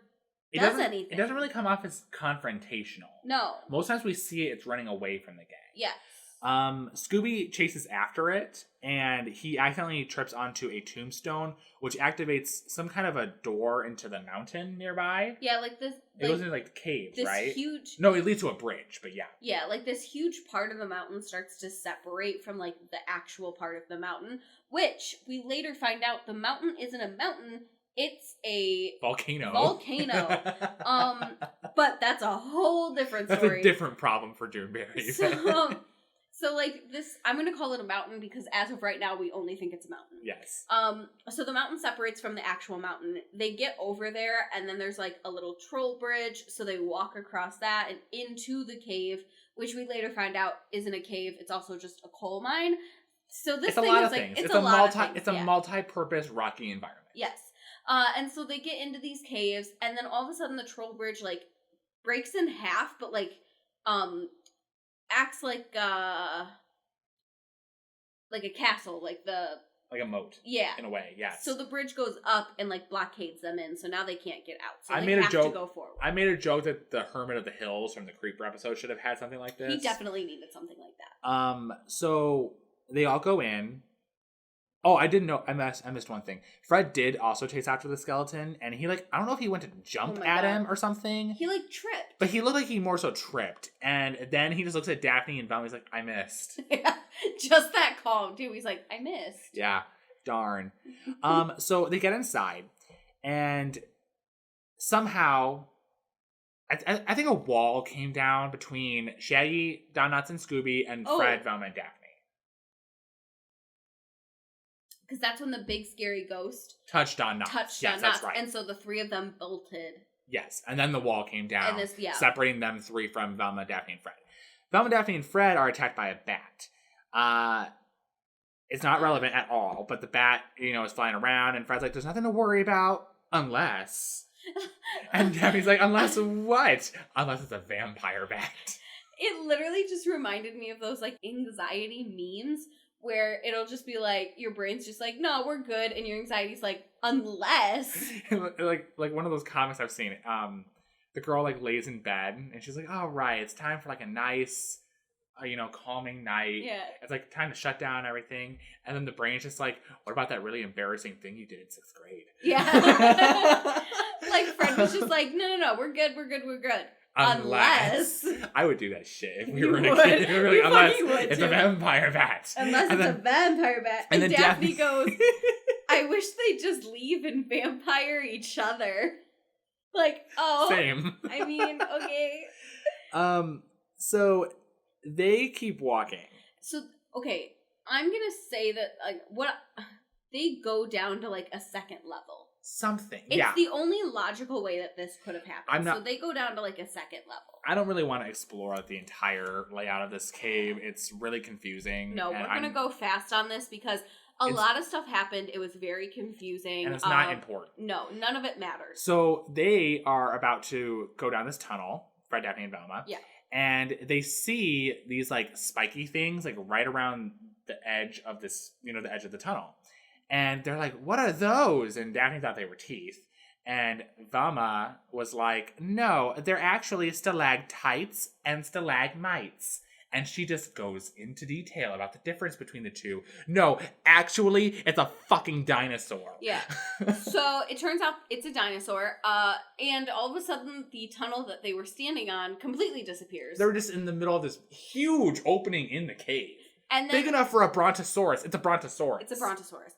does anything. It doesn't really come off as confrontational. No. Most times we see it's running away from the gang. Yes. Scooby chases after it, and he accidentally trips onto a tombstone, which activates some kind of a door into the mountain nearby. Yeah, like this. It goes into, like, the caves, right? Huge. No, it leads to a bridge, but yeah. Yeah, like, this huge part of the mountain starts to separate from, like, the actual part of the mountain, which we later find out the mountain isn't a mountain, it's a volcano. But that's a whole different story. That's a different problem for Juneberry. So, like, this, I'm going to call it a mountain because as of right now, we only think it's a mountain. Yes. So the mountain separates from the actual mountain. They get over there, and then there's, like, a little troll bridge, so they walk across that and into the cave, which we later find out isn't a cave, it's also just a coal mine. So this thing is, like, it's a lot of things. It's a multi-purpose rocky environment. Yes. And so they get into these caves, and then all of a sudden the troll bridge, like, breaks in half, but, like, acts like a castle, like a moat. Yeah. In a way, yes. So the bridge goes up and, like, blockades them in, so now they can't get out. So I they made have a joke, to go forward. I made a joke that the Hermit of the Hills from the Creeper episode should have had something like this. He definitely needed something like that. So they all go in. Oh, I didn't know. I missed one thing. Fred did also chase after the skeleton, and he, like, I don't know if he went to jump at him or something. He, like, tripped. But he looked like he more so tripped. And then he just looks at Daphne and Velma. He's like, I missed. Yeah, just that calm, too. He's like, I missed. Yeah, darn. So they get inside, and somehow, I think a wall came down between Shaggy, Don Knotts, and Scooby, and Fred, Velma, and Daphne. Because that's when the big scary ghost touched Don Knotts. Yes, that's right. And so the three of them bolted. Yes, and then the wall came down, and separating them three from Velma, Daphne, and Fred. Velma, Daphne, and Fred are attacked by a bat. It's not relevant at all, but the bat, is flying around, and Fred's like, there's nothing to worry about, unless... And Daphne's like, unless what? Unless it's a vampire bat. It literally just reminded me of those, like, anxiety memes, where it'll just be like, your brain's just like, no, we're good, and your anxiety's like, unless. like one of those comics I've seen. The girl, like, lays in bed, and she's like, all right, it's time for, like, a nice, calming night. Yeah. It's, like, time to shut down everything. And then the brain's just like, what about that really embarrassing thing you did in 6th grade? Yeah. Like, Fred was just like, no, we're good. Unless. I would do that shit if we were in a kid. Unless it's a vampire bat. Unless it's a vampire bat. And then Daphne goes, I wish they'd just leave and vampire each other. Like, oh. Same. I mean, okay. So they keep walking. So, okay, I'm gonna say that, like, they go down to, like, a second level. Something. It's the only logical way that this could have happened. So they go down to, like, a second level. I don't really want to explore the entire layout of this cave. It's really confusing. No, we're going to go fast on this because a lot of stuff happened. It was very confusing. And it's not important. No, none of it matters. So they are about to go down this tunnel, Fred, Daphne, and Velma. Yeah. And they see these, like, spiky things, like, right around the edge of this, the edge of the tunnel. And they're like, what are those? And Daphne thought they were teeth. And Velma was like, no, they're actually stalactites and stalagmites. And she just goes into detail about the difference between the two. No, actually, it's a fucking dinosaur. Yeah. So it turns out it's a dinosaur. And all of a sudden, the tunnel that they were standing on completely disappears. They were just in the middle of this huge opening in the cave. And then, big enough for a brontosaurus. It's a brontosaurus. It's a brontosaurus.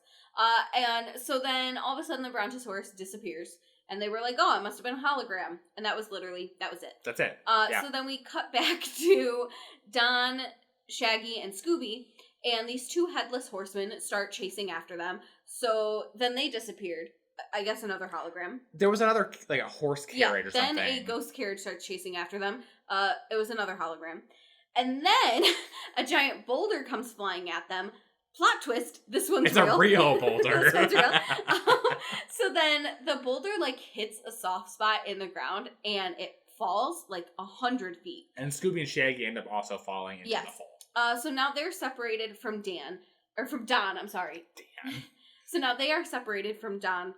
And so then all of a sudden the brontosaurus disappears. And they were like, oh, it must have been a hologram. And that was it. That's it. So then we cut back to Don, Shaggy, and Scooby. And these two headless horsemen start chasing after them. So then they disappeared. I guess another hologram. There was another, like, a horse carriage or something. Then a ghost carriage starts chasing after them. It was another hologram. And then a giant boulder comes flying at them. Plot twist, this one's real. It's a real boulder. This one's real. So then the boulder, like, hits a soft spot in the ground and it falls like 100 feet. And Scooby and Shaggy end up also falling into the hole. So now they're separated from Don, I'm sorry. Dan. So now they are separated from Don,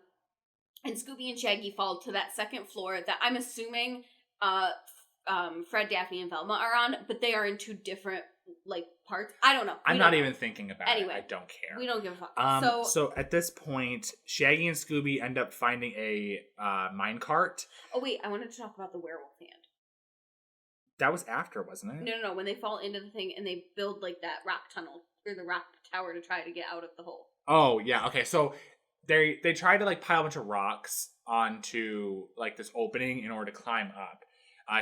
and Scooby and Shaggy fall to that second floor that I'm assuming Fred, Daphne, and Velma are on, but they are in two different, like, parts. I don't know. I'm not even thinking about it. I don't care. We don't give a fuck. So at this point, Shaggy and Scooby end up finding a minecart. Oh, wait. I wanted to talk about the werewolf hand. That was after, wasn't it? No. When they fall into the thing and they build, like, that rock tunnel or the rock tower to try to get out of the hole. Oh, yeah. Okay, so they tried to, like, pile a bunch of rocks onto, like, this opening in order to climb up.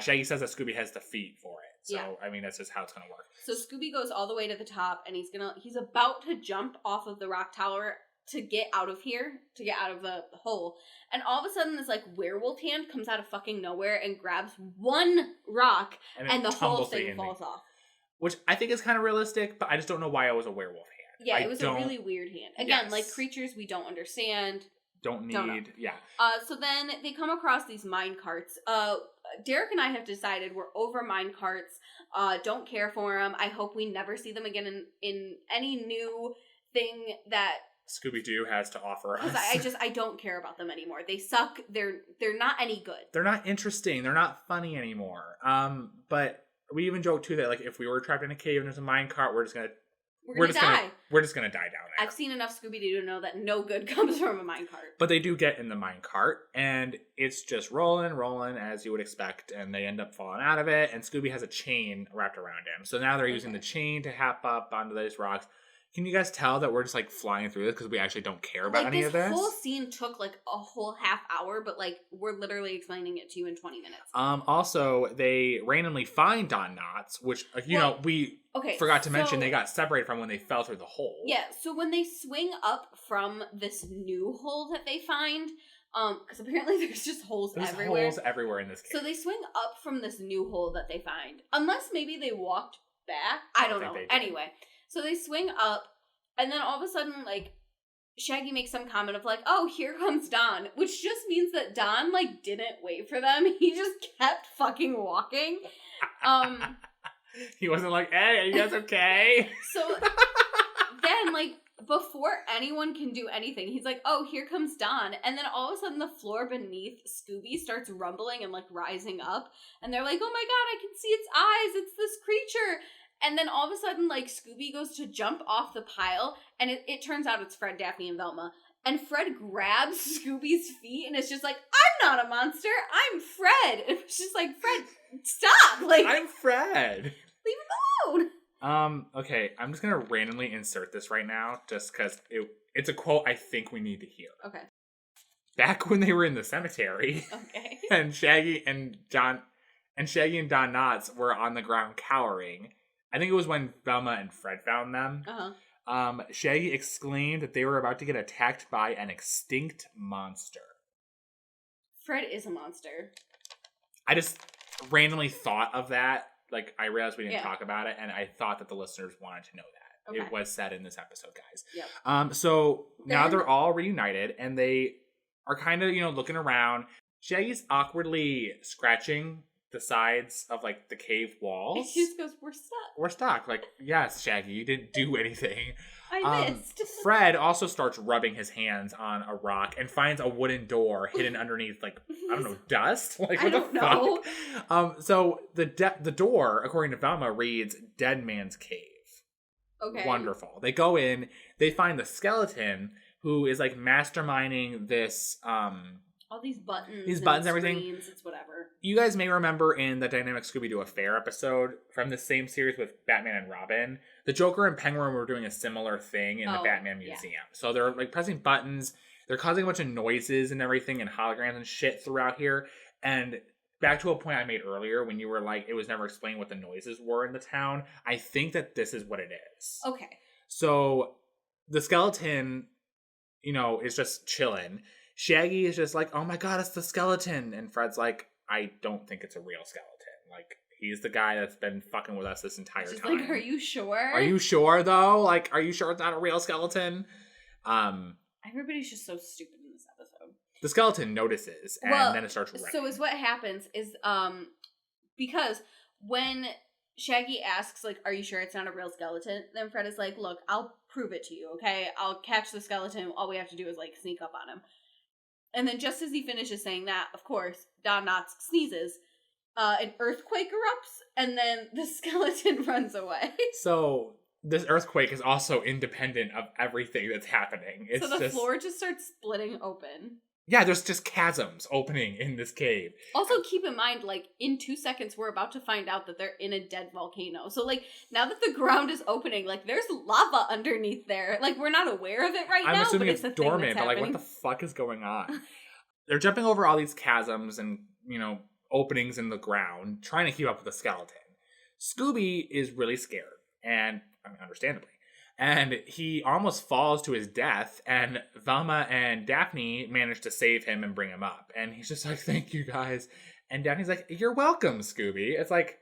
Shaggy says that Scooby has the feet for it. So, Yeah. I mean, that's just how it's going to work. So Scooby goes all the way to the top, and he's about to jump off of the rock tower to get out of here, to get out of the hole. And all of a sudden, this, like, werewolf hand comes out of fucking nowhere and grabs one rock, and the whole thing falls off. Which I think is kind of realistic, but I just don't know why it was a werewolf hand. Yeah, it was a really weird hand. Again, like, creatures we don't understand. Don't need, yeah. So then they come across these mine carts. Derek and I have decided we're over mine carts. Don't care for them. I hope we never see them again in any new thing that Scooby-Doo has to offer us. I don't care about them anymore. They suck. They're not any good. They're not interesting. They're not funny anymore. But we even joke too that, like, if we were trapped in a cave and there's a mine cart, we're just gonna die. We're just gonna die down there. I've seen enough Scooby-Doo to know that no good comes from a mine cart. But they do get in the mine cart, and it's just rolling as you would expect, and they end up falling out of it, and Scooby has a chain wrapped around him. So now they're using the chain to hop up onto those rocks. Can you guys tell that we're just, like, flying through this because we actually don't care about any of this? This whole scene took, like, a whole half hour, but, like, we're literally explaining it to you in 20 minutes. Also, they randomly find Don Knotts, which, we forgot to mention they got separated from when they fell through the hole. Yeah, so when they swing up from this new hole that they find, because apparently there's just holes everywhere. There's holes everywhere in this cave. So they swing up from this new hole that they find. Unless maybe they walked back. I don't know. Anyway. So they swing up, and then all of a sudden, like, Shaggy makes some comment of, like, oh, here comes Don, which just means that Don, like, didn't wait for them. He just kept fucking walking. He wasn't like, hey, are you guys okay? So then, like, before anyone can do anything, he's like, oh, here comes Don. And then all of a sudden, the floor beneath Scooby starts rumbling and, like, rising up. And they're like, oh my god, I can see its eyes. It's this creature. And then all of a sudden, like, Scooby goes to jump off the pile, and it turns out it's Fred, Daphne, and Velma. And Fred grabs Scooby's feet, and it's just like, I'm not a monster, I'm Fred. And it's just like, Fred, stop! Like, I'm Fred. Leave him alone. Okay, I'm just gonna randomly insert this right now, just because it's a quote I think we need to hear. Okay. Back when they were in the cemetery, okay, and Shaggy and Don Knotts were on the ground cowering. I think it was when Velma and Fred found them. Shaggy exclaimed that they were about to get attacked by an extinct monster. Fred is a monster. I just randomly thought of that. Like, I realized we didn't talk about it, and I thought that the listeners wanted to know that. Okay. It was said in this episode, guys. Yep. So now they're all reunited, and they are kind of, looking around. Shaggy's awkwardly scratching the sides of, like, the cave walls. And she just goes, we're stuck. Like, yes, Shaggy, you didn't do anything. I missed. Fred also starts rubbing his hands on a rock and finds a wooden door hidden underneath, like, I don't know, dust? Like, what the fuck? So the door, according to Velma, reads Dead Man's Cave. Okay. Wonderful. They go in, they find the skeleton who is, like, masterminding this, all these buttons. These buttons and everything. Screens, it's whatever. You guys may remember in the Dynamic Scooby-Doo Affair episode from the same series with Batman and Robin, the Joker and Penguin were doing a similar thing in the Batman Museum. Yeah. So they're, like, pressing buttons. They're causing a bunch of noises and everything and holograms and shit throughout here. And back to a point I made earlier when you were like, it was never explained what the noises were in the town. I think that this is what it is. Okay. So the skeleton, is just chilling. Shaggy is just like, oh my god, it's the skeleton. And Fred's like, I don't think it's a real skeleton. Like, he's the guy that's been fucking with us this entire time. Like, are you sure? Are you sure, though? Like, are you sure it's not a real skeleton? Everybody's just so stupid in this episode. The skeleton notices, and then it starts running. So is what happens is, because when Shaggy asks, like, are you sure it's not a real skeleton? Then Fred is like, look, I'll prove it to you, okay? I'll catch the skeleton. All we have to do is, like, sneak up on him. And then just as he finishes saying that, of course, Don Knotts sneezes, an earthquake erupts, and then the skeleton runs away. So this earthquake is also independent of everything that's happening. So the floor just starts splitting open. Yeah, there's just chasms opening in this cave. Also, keep in mind, like, in 2 seconds, we're about to find out that they're in a dead volcano. So, like, now that the ground is opening, like, there's lava underneath there. Like, we're not aware of it now. I'm assuming but it's dormant, but, like, what the fuck is going on? They're jumping over all these chasms and, openings in the ground, trying to keep up with the skeleton. Scooby is really scared, and understandably. And he almost falls to his death, and Velma and Daphne manage to save him and bring him up. And he's just like, thank you, guys. And Daphne's like, you're welcome, Scooby. It's like...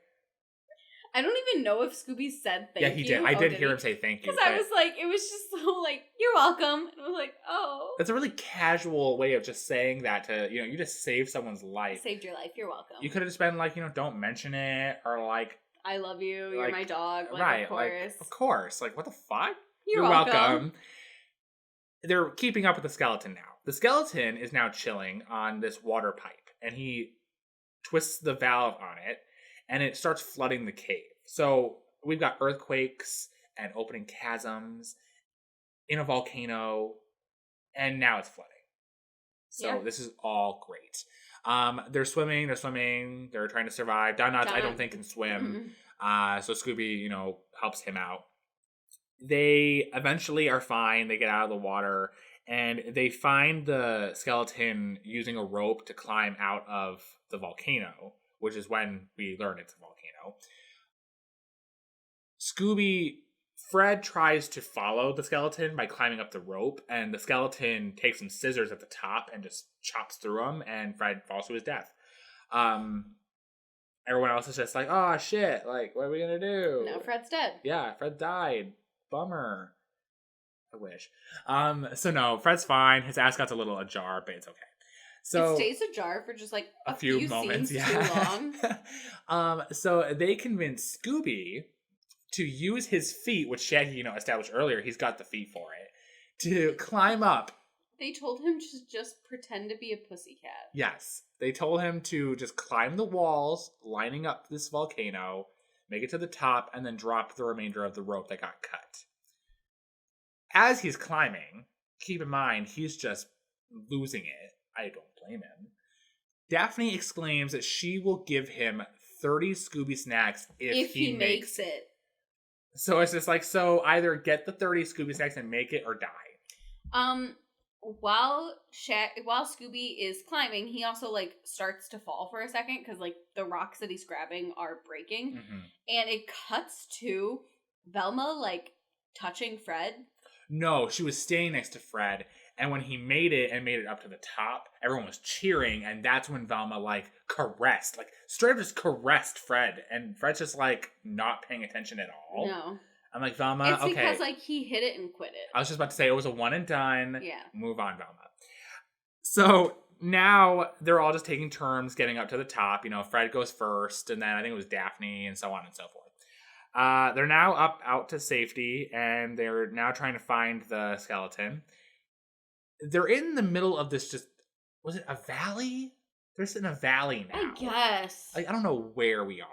I don't even know if Scooby said thank you. Yeah, he did. I did hear him say thank you. Because I was like, it was just so like, you're welcome. And I was like, oh. It's a really casual way of just saying that to, you just saved someone's life. I saved your life. You're welcome. You could have just been like, don't mention it, or like... I love you. You're my dog. Like, right. Of course. Like, of course. Like, what the fuck? You're welcome. They're keeping up with the skeleton now. The skeleton is now chilling on this water pipe, and he twists the valve on it, and it starts flooding the cave. So we've got earthquakes and opening chasms in a volcano, and now it's flooding. So This is all great. They're swimming, they're trying to survive. Donuts, I don't think, can swim. So Scooby, helps him out. They eventually are fine. They get out of the water, and they find the skeleton using a rope to climb out of the volcano, which is when we learn it's a volcano. Fred tries to follow the skeleton by climbing up the rope, and the skeleton takes some scissors at the top and just chops through them, and Fred falls to his death. Everyone else is just like, oh shit, like, what are we gonna do? No, Fred's dead. Yeah, Fred died. Bummer. I wish. So no, Fred's fine. His ass got a little ajar, but it's okay. So it stays ajar for just like a few moments, scenes too long. So they convince Scooby to use his feet, which Shaggy, established earlier, he's got the feet for it, to climb up. They told him to just pretend to be a pussycat. Yes. They told him to just climb the walls, lining up this volcano, make it to the top, and then drop the remainder of the rope that got cut. As he's climbing, keep in mind, he's just losing it. I don't blame him. Daphne exclaims that she will give him 30 Scooby snacks if he makes it. So it's just like, so either get the 30 Scooby snacks and make it, or die. While Scooby is climbing, he also like starts to fall for a second because like the rocks that he's grabbing are breaking, and it cuts to Velma like touching Fred. No, she was staying next to Fred, and when he made it up to the top, everyone was cheering, and that's when Velma like straight up just caressed Fred, and Fred's just like not paying attention at all. No. I'm like, Velma, it's because like he hit it and quit it. I was just about to say it was a one and done. Yeah. Move on, Velma. So now they're all just taking turns getting up to the top. Fred goes first, and then I think it was Daphne, and so on and so forth. They're now up out to safety, and they're now trying to find the skeleton. They're in the middle of this was it a valley? They're just in a valley now. I guess. I don't know where we are.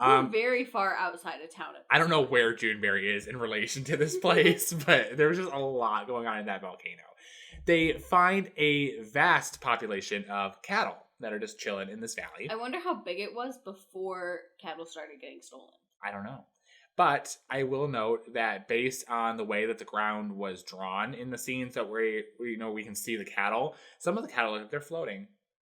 We're very far outside of town. I don't know where Juneberry is in relation to this place, but there's just a lot going on in that volcano. They find a vast population of cattle that are just chilling in this valley. I wonder how big it was before cattle started getting stolen. I don't know. But I will note that based on the way that the ground was drawn in the scenes that we can see the cattle, some of the cattle, they're floating.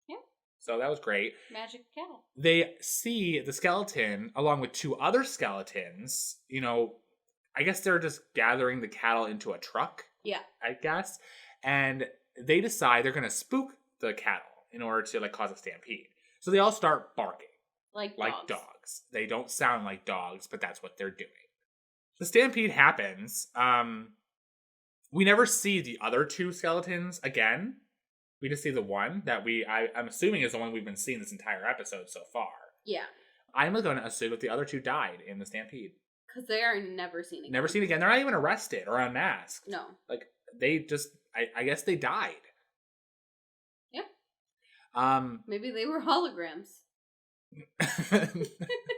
Yeah. So that was great. Magic cattle. They see the skeleton along with two other skeletons. I guess they're just gathering the cattle into a truck. Yeah. I guess. And they decide they're going to spook the cattle in order to like cause a stampede. So they all start barking. Like dogs. They don't sound like dogs, but that's what they're doing. The stampede happens. We never see the other two skeletons again. We just see the one that I'm assuming is the one we've been seeing this entire episode so far. Yeah. I'm going to assume that the other two died in the stampede. Because they are never seen again. Never seen again. They're not even arrested or unmasked. No. Like, they just, I guess they died. Yeah. Maybe they were holograms.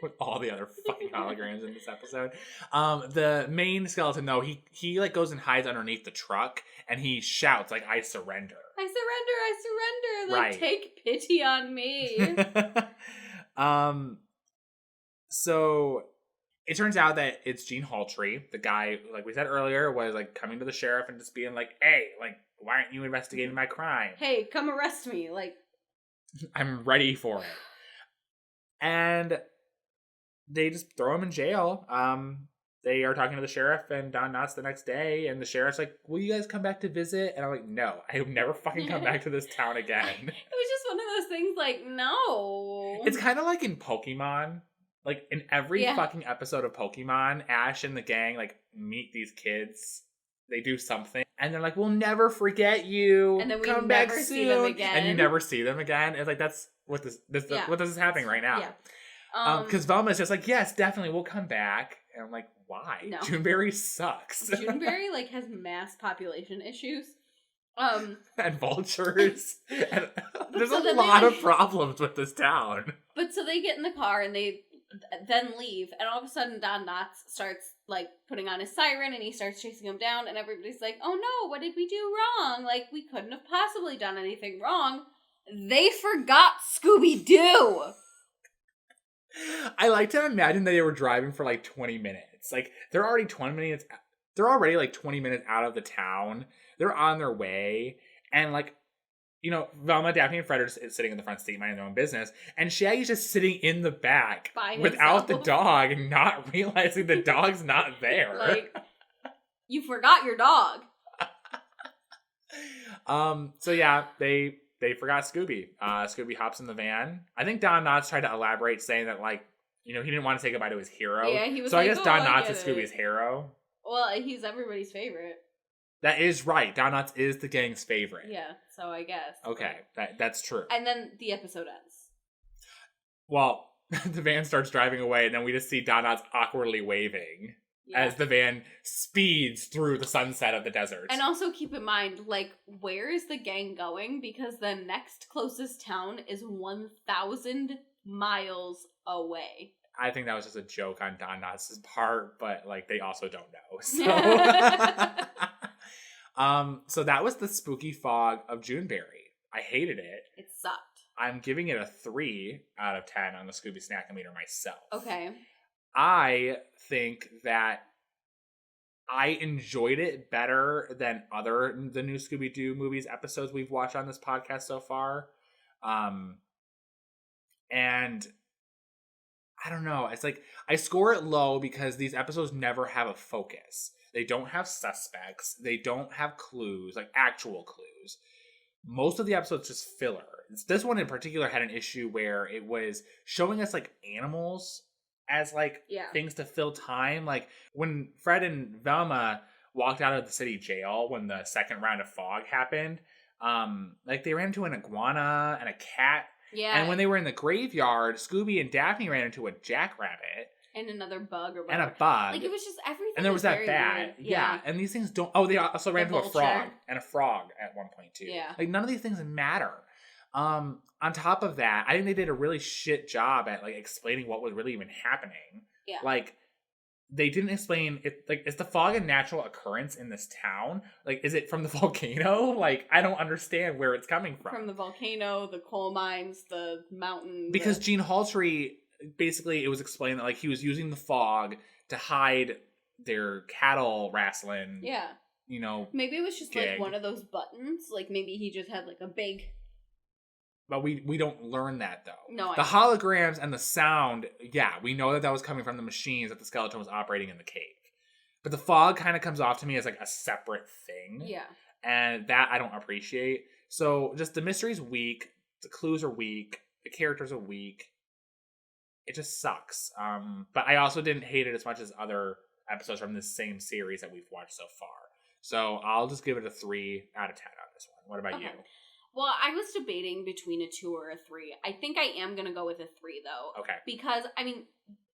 With all the other fucking holograms in this episode. The main skeleton, though, he like goes and hides underneath the truck, and he shouts, like, I surrender. I surrender. Like, right. Take pity on me. So it turns out that it's Gene Haltree, the guy, like we said earlier, was like coming to the sheriff and just being like, hey, like, why aren't you investigating my crime? Hey, come arrest me. Like, I'm ready for it. And they just throw him in jail. They are talking to the sheriff and Don Knotts the next day, and the sheriff's like, will you guys come back to visit? And I'm like, no, I will never fucking come back to this town again. It was just one of those things like, no. It's kind of like in Pokemon. Like, in every fucking episode of Pokemon, Ash and the gang, like, meet these kids. They do something. And they're like, we'll never forget you. And then we come never back see soon. them again. And you never see them again. It's like, that's what this is happening right now. Yeah. Because Velma's just like, yes, definitely, we'll come back. And I'm like, why? No. Juneberry sucks. Juneberry, like, has mass population issues. And vultures. And there's so a lot of problems with this town. But so they get in the car and they then leave, and all of a sudden Don Knotts starts, like, putting on his siren, and he starts chasing him down, and everybody's like, oh no, what did we do wrong? Like, we couldn't have possibly done anything wrong. They forgot Scooby-Doo! I like to imagine that they were driving for like 20 minutes. Like, they're already 20 minutes out of the town. They're on their way. And, like, you know, Velma, Daphne, and Fred are sitting in the front seat minding their own business. And Shaggy's just sitting in the back without the dog and not realizing the dog's not there. Like, you forgot your dog. So yeah, they forgot Scooby. Scooby hops in the van. I think Don Knotts tried to elaborate, saying that, like, you know, he didn't want to say goodbye to his hero. Yeah, he was so like, I guess Don Knotts is Scooby's hero. Well, he's everybody's favorite. That is right. Don Knotts is the gang's favorite. Yeah, so I guess. Okay, that's true. And then the episode ends. Well, the van starts driving away, and then we just see Don Knotts awkwardly waving as the van speeds through the sunset of the desert. And also keep in mind, like, where is the gang going? Because the next closest town is 1,000 miles away. I think that was just a joke on Don Knotts' part, but, like, they also don't know. So, so that was the Spooky Fog of Juneberry. I hated it. It sucked. I'm giving it a 3 out of 10 on the Scooby Snackometer myself. Okay. I think that I enjoyed it better than the new Scooby-Doo Movies episodes we've watched on this podcast so far. And I don't know. It's like, I score it low because these episodes never have a focus. They don't have suspects. They don't have clues, like actual clues. Most of the episodes just filler. This one in particular had an issue where it was showing us, like, animals as, like, things to fill time. Like, when Fred and Velma walked out of the city jail when the second round of fog happened, like, they ran into an iguana and a cat. Yeah. And when they were in the graveyard, Scooby and Daphne ran into a jackrabbit. And another bug or whatever. And a bug. Like, it was just everything. And there was that bat. Yeah. And these things don't... Oh, they also ran into a frog. And a frog at one point, too. Yeah. Like, none of these things matter. On top of that, I think they did a really shit job at, like, explaining what was really even happening. Yeah. Like, they didn't explain... Like, is the fog a natural occurrence in this town? Like, is it from the volcano? Like, I don't understand where it's coming from. From the volcano, the coal mines, the mountain. Because Gene Haltree... Basically, it was explained that, like, he was using the fog to hide their cattle wrestling. Yeah. You know, maybe it was just gig. Like one of those buttons. Like, maybe he just had, like, a big. But we don't learn that, though. No, the holograms and the sound. Yeah, we know that was coming from the machines that the skeleton was operating in the cave. But the fog kind of comes off to me as, like, a separate thing. Yeah. And that I don't appreciate. So just the mystery's weak. The clues are weak. The characters are weak. It just sucks. But I also didn't hate it as much as other episodes from this same series that we've watched so far. So I'll just give it a 3 out of 10 on this one. What about you? Well, I was debating between a 2 or a 3. I think I am going to go with a 3, though. Okay. Because, I mean,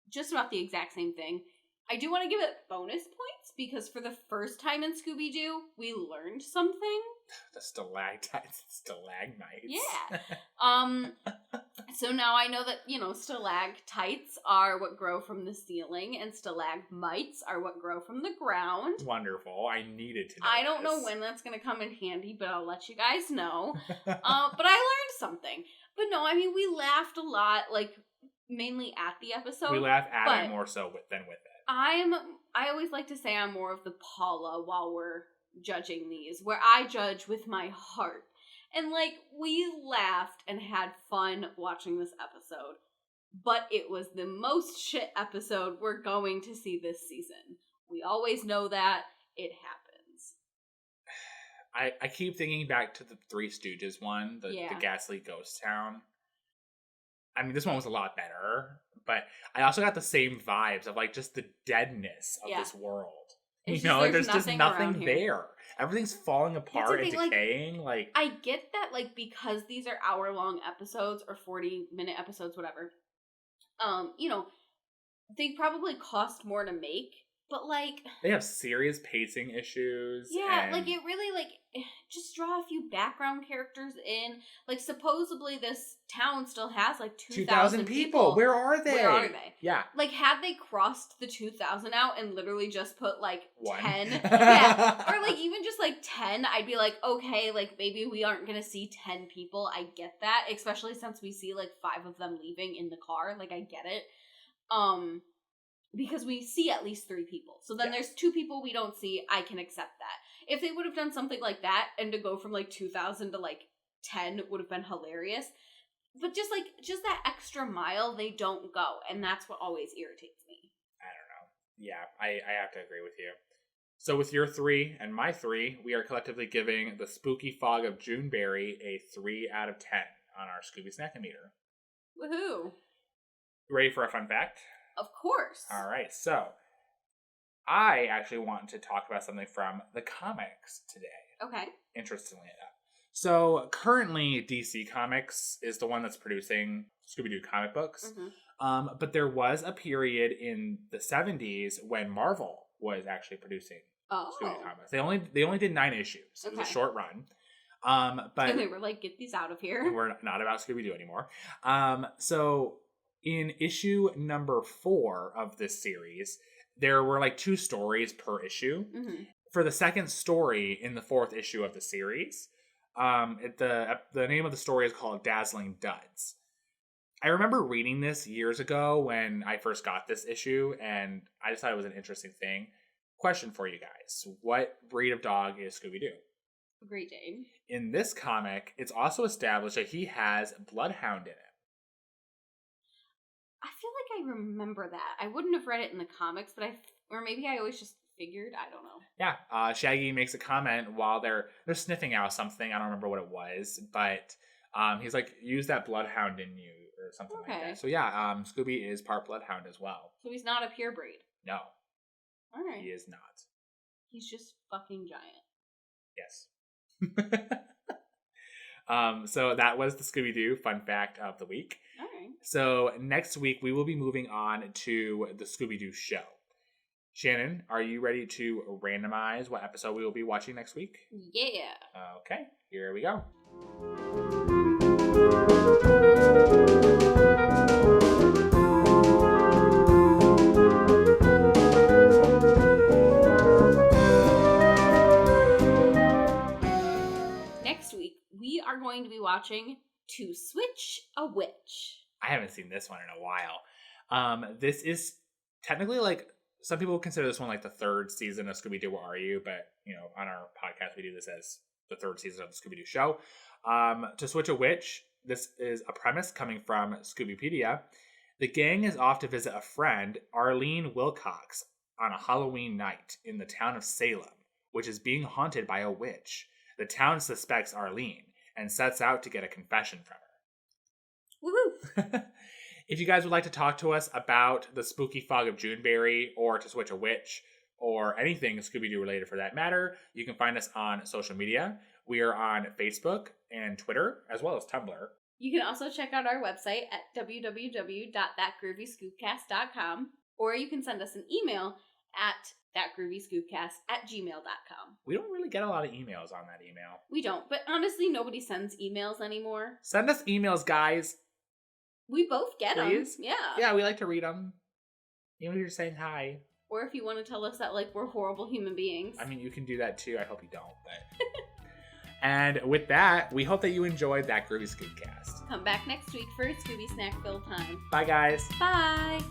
just about the exact same thing. I do want to give it bonus points because for the first time in Scooby-Doo, we learned something. The stalactites, stalagmites. Yeah. So now I know that, you know, stalactites are what grow from the ceiling and stalagmites are what grow from the ground. Wonderful. I needed to know I don't know when that's going to come in handy, but I'll let you guys know. But I learned something. But no, I mean, we laughed a lot, like, mainly at the episode. We laugh at it more so than with it. I always like to say I'm more of the Paula while we're judging these, where I judge with my heart. And, like, we laughed and had fun watching this episode. but it was the most shit episode we're going to see this season. We always know that. It happens. I keep thinking back to the Three Stooges one, the Ghastly Ghost Town. I mean, this one was a lot better, but I also got the same vibes of like just the deadness of this world. It's there's just nothing there. Everything's falling apart and decaying. Like I get that, like, because these are hour-long episodes or 40-minute episodes, whatever. They probably cost more to make, but like they have serious pacing issues. Yeah, like it really just draw a few background characters in. Like supposedly this town still has like 2,000 people. Where are they? Yeah. Like had they crossed the 2,000 out and literally just put like 10, or like even just like 10, I'd be like, okay, like maybe we aren't gonna see 10 people. I get that, especially since we see like 5 of them leaving in the car. Like I get it. Because we see at least 3 people. So then there's 2 people we don't see. I can accept that. If they would have done something like that and to go from like 2,000 to like 10 would have been hilarious. But just that extra mile, they don't go. And that's what always irritates me. I don't know. Yeah, I have to agree with you. So with your 3 and my 3, we are collectively giving the Spooky Fog of Juneberry a 3 out of 10 on our Scooby Snack-O-Meter. Woohoo. Ready for a fun fact? Of course. All right, so I actually want to talk about something from the comics today. Okay. Interestingly enough. So currently DC Comics is the one that's producing Scooby-Doo comic books. Mm-hmm. But there was a period in the 70s when Marvel was actually producing Scooby-Doo comics. They only did 9 issues. It was a short run. But and they were like, get these out of here. We're not about Scooby-Doo anymore. So in issue number 4 of this series, there were like 2 stories per issue. Mm-hmm. For the second story in the 4th issue of the series, the name of the story is called Dazzling Duds. I remember reading this years ago when I first got this issue, and I just thought it was an interesting thing. Question for you guys. What breed of dog is Scooby-Doo? A Great Dane. In this comic, it's also established that he has Bloodhound in it. I feel like I remember that. I wouldn't have read it in the comics, but or maybe I always just figured. I don't know. Yeah, Shaggy makes a comment while they're sniffing out something. I don't remember what it was, but he's like, use that Bloodhound in you or something like that. So yeah, Scooby is part Bloodhound as well. So he's not a purebred. No. All right. He is not. He's just fucking giant. Yes. So that was the Scooby-Doo fun fact of the week. All right. So next week we will be moving on to the Scooby-Doo show. Shannon, are you ready to randomize what episode we will be watching next week? Yeah. Okay, here we go. Next week, we are going to be watching To Switch a Witch. I haven't seen this one in a while. This is technically like, some people consider this one like the 3rd season of Scooby-Doo, Where Are You? But, on our podcast, we do this as the 3rd season of the Scooby-Doo show. To Switch a Witch, this is a premise coming from Scoobypedia. The gang is off to visit a friend, Arlene Wilcox, on a Halloween night in the town of Salem, which is being haunted by a witch. The town suspects Arlene and sets out to get a confession from her. Woohoo! If you guys would like to talk to us about the Spooky Fog of Juneberry or To Switch a Witch or anything Scooby-Doo related for that matter, you can find us on social media. We are on Facebook and Twitter, as well as Tumblr. You can also check out our website at www.thatgroovyscoobcast.com, or you can send us an email at thatgroovyscoobcast@gmail.com. We don't really get a lot of emails on that email. We don't, but honestly, nobody sends emails anymore. Send us emails, guys. We both get them. Yeah. Yeah, we like to read them. Even if you're saying hi. Or if you want to tell us that, like, we're horrible human beings. I mean, you can do that too. I hope you don't, but... And with that, we hope that you enjoyed That Groovy Scoobcast. Come back next week for Scooby Snack Fill time. Bye, guys. Bye.